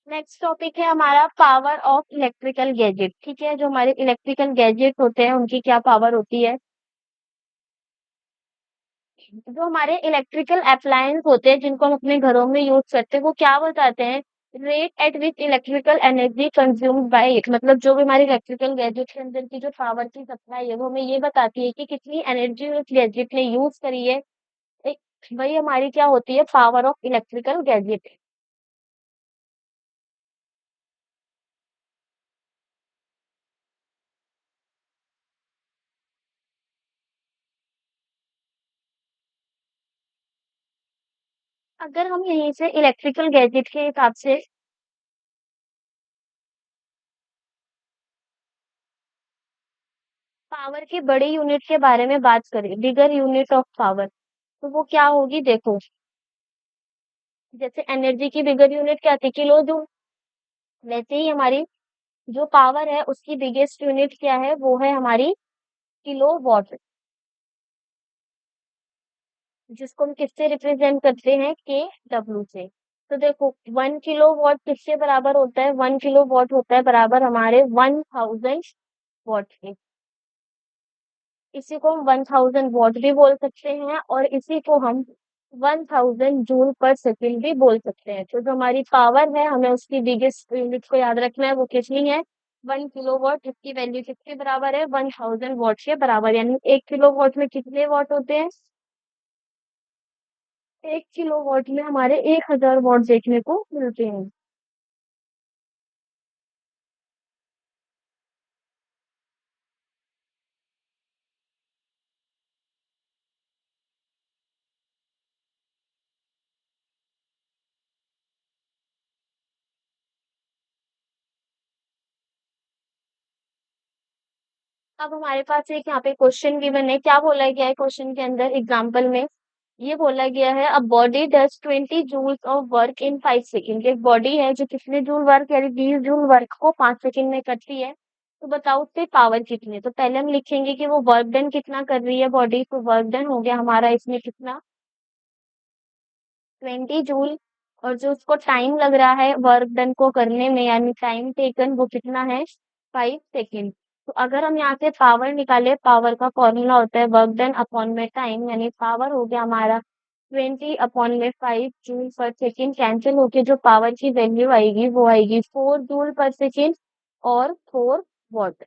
नेक्स्ट टॉपिक है हमारा पावर ऑफ इलेक्ट्रिकल गैजेट। ठीक है, जो हमारे इलेक्ट्रिकल गैजेट होते हैं उनकी क्या पावर होती है? जो हमारे इलेक्ट्रिकल अप्लायंस होते हैं जिनको हम अपने घरों में यूज करते हैं, वो क्या बताते हैं? Rate at which electrical energy consumed by it, मतलब जो भी हमारे इलेक्ट्रिकल गैजेट के अंदर की जो पावर की सप्लाई है, वो हमें ये बताती है कि कितनी एनर्जी उस गैजेट ने यूज करी है। एक, वही हमारी क्या होती है? Power of electrical gadget. अगर हम यहीं से इलेक्ट्रिकल गैजेट के हिसाब से पावर की बड़ी यूनिट के बारे में बात करें, बिगर यूनिट ऑफ पावर, तो वो क्या होगी? देखो, जैसे एनर्जी की बिगर यूनिट क्या थी? Kilo joule. वैसे ही हमारी जो पावर है उसकी बिगेस्ट यूनिट क्या है? वो है हमारी किलो वॉट, जिसको हम किससे रिप्रेजेंट करते हैं? के डब्ल्यू से। तो देखो, 1 किलो वॉट किसके बराबर होता है? 1 किलो वॉट होता है बराबर हमारे 1000 वॉट के। इसी को हम 1000 वॉट भी बोल सकते हैं और इसी को हम 1000 जूल पर सेकंड भी बोल सकते हैं। तो जो हमारी पावर है, हमें उसकी बिगेस्ट यूनिट को याद रखना है, वो कितनी है? 1 किलोवाट, जिसकी वैल्यू किसके बराबर है? 1000 वॉट के बराबर। यानी 1 किलोवाट में कितने वॉट होते हैं? 1 किलोवाट में हमारे 1000 वॉट देखने को मिलते हैं। अब हमारे पास एक यहाँ पे क्वेश्चन गिवन है। क्या बोला गया है क्वेश्चन के अंदर एग्जाम्पल में? ये बोला गया है, a body does 20 joules of work in 5 second. एक बॉडी है जो कितने जूल वर्क यानी 20 जूल वर्क को 5 सेकेंड में करती है। तो बताओ उससे पावर कितनी है? तो पहले हम लिखेंगे कि वो वर्क डन कितना कर रही है बॉडी। तो वर्क डन हो गया हमारा इसमें कितना? 20 जूल। और जो उसको टाइम लग रहा है वर्क डन को करने में यानी टाइम टेकन, वो कितना है? 5 सेकेंड। तो अगर हम यहाँ से पावर निकाले, पावर का फॉर्मूला होता है वर्क डन अपॉन में टाइम, यानी पावर हो गया हमारा 20/5 जूल पर सेकेंड। कैंसिल होके जो पावर की वैल्यू आएगी वो आएगी 4 जूल पर सेकेंड और 4 वॉट।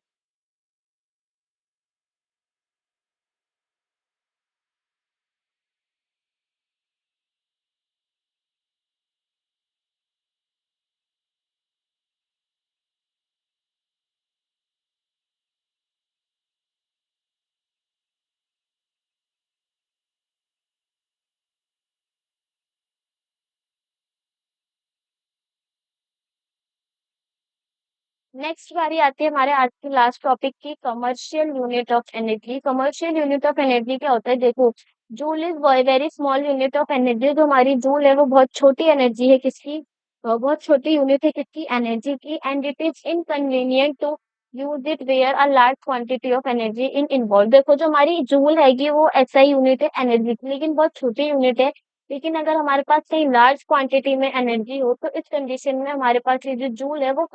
नेक्स्ट बारी आती है हमारे आज की लास्ट टॉपिक की, commercial unit of energy. Commercial unit of energy क्या होता है? देखो, joule is very small unit of energy. जो हमारी जूल है वो बहुत छोटी एनर्जी है किसकी? बहुत छोटी यूनिट है किसकी? एनर्जी की। And it is inconvenient to use it where a large quantity of energy in involve. देखो, जो हमारी जूल हैगी वो ऐसा यूनिट है एनर्जी की, लेकिन बहुत छोटी यूनिट है। लेकिन अगर हमारे पास कहीं लार्ज क्वांटिटी में एनर्जी हो तो इस कंडीशन में हमारे पास ये जो जूल है वो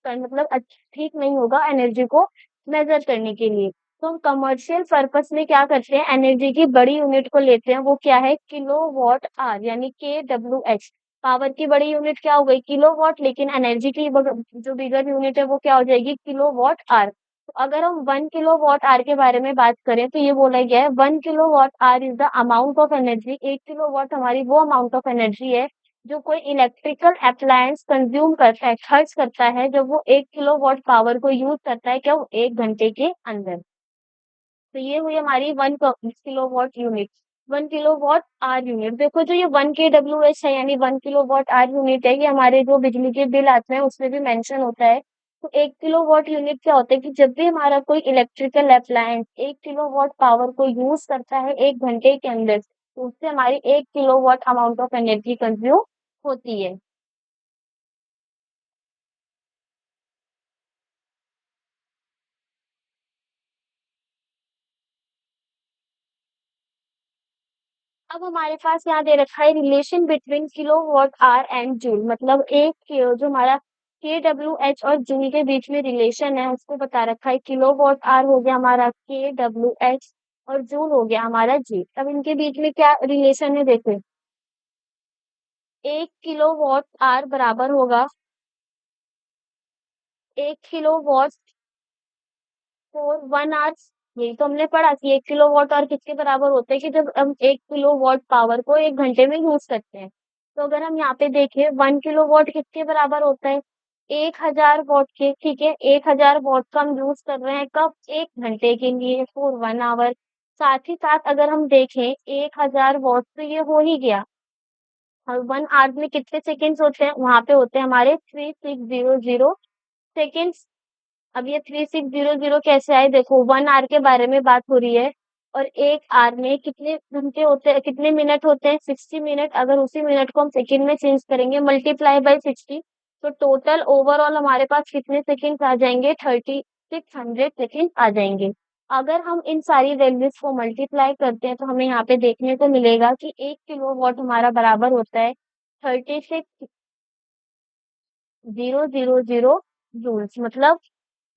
मतलब ठीक नहीं होगा एनर्जी को मेजर करने के लिए। तो हम कमर्शियल पर्पस में क्या करते हैं, एनर्जी की बड़ी यूनिट को लेते हैं, वो क्या है? किलोवाट आवर, यानी KWH। पावर की बड़ी यूनिट क्या हो गई? किलोवाट, लेकिन एनर्जी की जो बिगर यूनिट है वो क्या हो जाएगी? Kilowatt hour. तो अगर हम 1 किलोवाट आवर के बारे में बात करें तो ये बोला गया है 1 kilowatt hour is the amount of energy. 1 kilowatt हमारी वो अमाउंट ऑफ एनर्जी है जो कोई इलेक्ट्रिकल अप्लायंस कंज्यूम करता है, खर्च करता है, जब वो 1 किलोवाट पावर को यूज करता है, क्या वो 1 घंटे के अंदर। तो ये हुई हमारी 1 kilowatt unit. 1 kilowatt hour unit, देखो जो ये 1 KWH है यानी 1 किलोवाट आवर यूनिट है, ये हमारे जो बिजली के बिल आते हैं उसमें भी मेंशन होता है। तो 1 किलोवाट यूनिट क्या होता है कि जब भी हमारा कोई इलेक्ट्रिकल अप्लायंस 1 किलोवाट पावर को यूज करता है 1 घंटे के अंदर, तो उससे हमारी 1 kilowatt amount of energy consume होती है। अब हमारे पास यहाँ दे रखा है relation between kilowatt hour and joule. मतलब जो हमारा KWH और जूल के बीच में रिलेशन है उसको बता रखा है। किलोवाट आवर हो गया हमारा KWH और जूल हो गया हमारा जी। अब इनके बीच में क्या रिलेशन है देखो, 1 किलोवाट आवर बराबर होगा 1 किलोवाट फोर 1 आवर्स। यही तो हमने पढ़ा कि 1 किलोवाट आवर किसके बराबर होते हैं कि जब हम 1 किलोवाट पावर को 1 घंटे में यूज करते हैं। तो अगर हम यहाँ पे देखें 1 किलोवाट किसके बराबर होता है? 1000 वॉट के। ठीक है, 1000 वॉट का हम यूज कर रहे हैं कब? 1 घंटे के लिए, फॉर 1 आवर। साथ ही साथ अगर हम देखें 1000 वॉट तो ये हो ही गया। और 1 आवर में कितने सेकेंड्स होते हैं? वहां पे होते हैं हमारे 3600 सेकेंड्स। अब ये 3600 कैसे आए? देखो, 1 आवर के बारे में बात हो रही है और 1 आवर में कितने घंटे होते हैं, कितने मिनट होते हैं? 60 मिनट। अगर उसी मिनट को हम सेकंड में चेंज करेंगे मल्टीप्लाई बाय 60, तो टोटल ओवरऑल हमारे पास कितने सेकंड आ जाएंगे? 3600 सेकंड आ जाएंगे। अगर हम इन सारी वैल्यूज को मल्टीप्लाई करते हैं तो हमें यहाँ पे देखने को मिलेगा कि 1 किलोवाट हमारा बराबर होता है 36,000 जूल्स। मतलब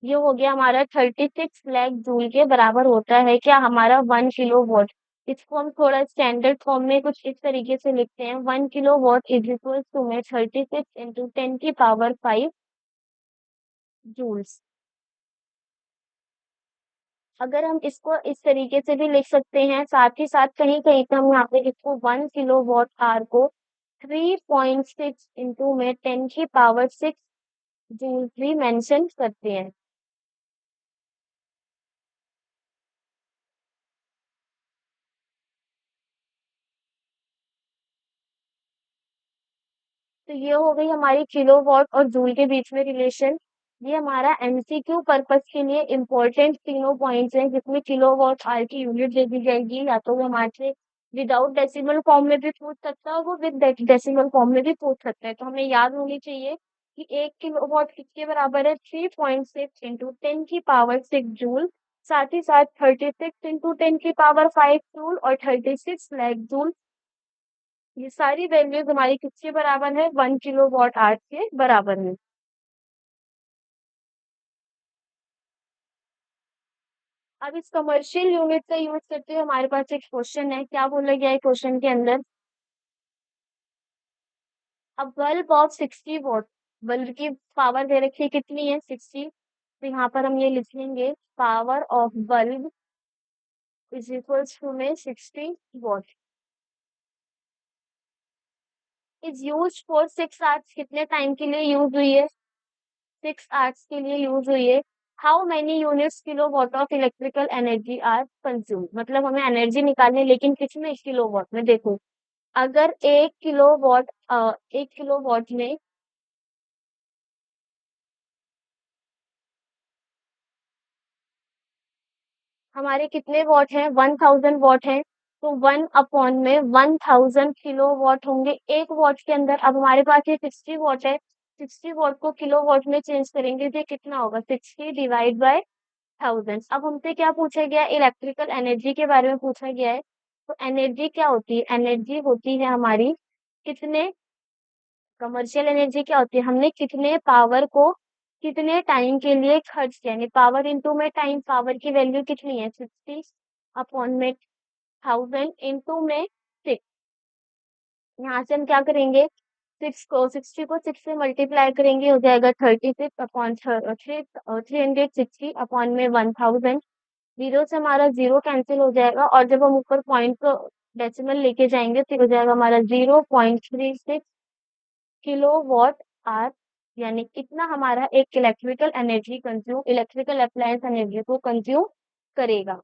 ये हो गया हमारा 36 लाख जूल के बराबर होता है क्या? हमारा 1 किलोवाट। इसको हम थोड़ा स्टैंडर्ड फॉर्म में कुछ इस तरीके से लिखते हैं, 1 किलोवाट इज इक्वल टू में 36 × 10⁵ जूल्स। अगर हम इसको इस तरीके से भी लिख सकते हैं, साथ ही साथ कहीं कहीं पे हम यहाँ पे इसको 1 किलोवाट आवर को 3.6 इंटू में 10⁶ जूल्स भी मेंशन करते हैं। तो ये हो गई हमारी किलोवाट और जूल के बीच में रिलेशन। ये हमारा एमसीक्यू पर्पस के लिए इम्पोर्टेंट तीनों पॉइंट्स हैं, जिसमें किलोवाट आवर की यूनिट दे दी जाएगी, या तो वो हमारे से विदाउट डेसिमल फॉर्म में भी पूछ सकता है, वो विद डेसिमल फॉर्म में भी पूछ सकता है। तो हमें याद होनी चाहिए कि 1 किलोवाट किसके बराबर है, 3.6 इंटू 10⁶ जूल, साथ ही साथ 36 इंटू 10⁵ जूल और 36 लाख जूल। ये सारी वैल्यूज हमारी किसके बराबर है, 1 किलोवाट आवर के बराबर है। अब इस कमर्शियल यूनिट का यूज करते हुए हमारे पास एक क्वेश्चन है, क्या बोला गया है क्वेश्चन के अंदर, अब बल्ब ऑफ 60 वॉट, बल्ब की पावर दे रखी है कितनी है, 60। तो यहाँ पर हम ये लिख लेंगे, power of bulb is equals to में 60 watt is use for 6 hours, कितने टाइम के लिए यूज हुई है, 6 आवर्स के लिए यूज हुई है। How many units kilowatt of electrical energy are consume, मतलब हमें एनर्जी निकालनी है, लेकिन किसमें, किलोवाट में। देखो, अगर 1 किलोवाट में हमारे कितने वॉट हैं, 1000 वॉट हैं, तो 1/में 1000 किलोवाट होंगे 1 वॉट के अंदर। अब हमारे पास ये 60 वॉट है, 60 वॉट को किलोवाट में चेंज करेंगे तो ये कितना होगा, 60 डिवाइड बाय 1000। अब हमसे क्या पूछा गया है, इलेक्ट्रिकल एनर्जी के बारे में पूछा गया है। तो एनर्जी क्या होती है, एनर्जी होती है हमारी कितने, कमर्शियल एनर्जी क्या होती है, हमने कितने पावर को कितने टाइम के लिए खर्च किया, यानी पावर इंटू में टाइम, पावर की वैल्यू कितनी है, 60/1000 इंटू में 6। यहाँ से हम क्या करेंगे, 60 से मल्टीप्लाई करेंगे, हो जाएगा 36/360/1000। जीरो से हमारा जीरो कैंसिल हो जाएगा, और जब हम ऊपर पॉइंट को डेसिमल लेके जाएंगे तो हो जाएगा हमारा 0.36 किलोवाट आवर, यानी इतना हमारा एक इलेक्ट्रिकल अप्लायंस एनर्जी को कंज्यूम करेगा।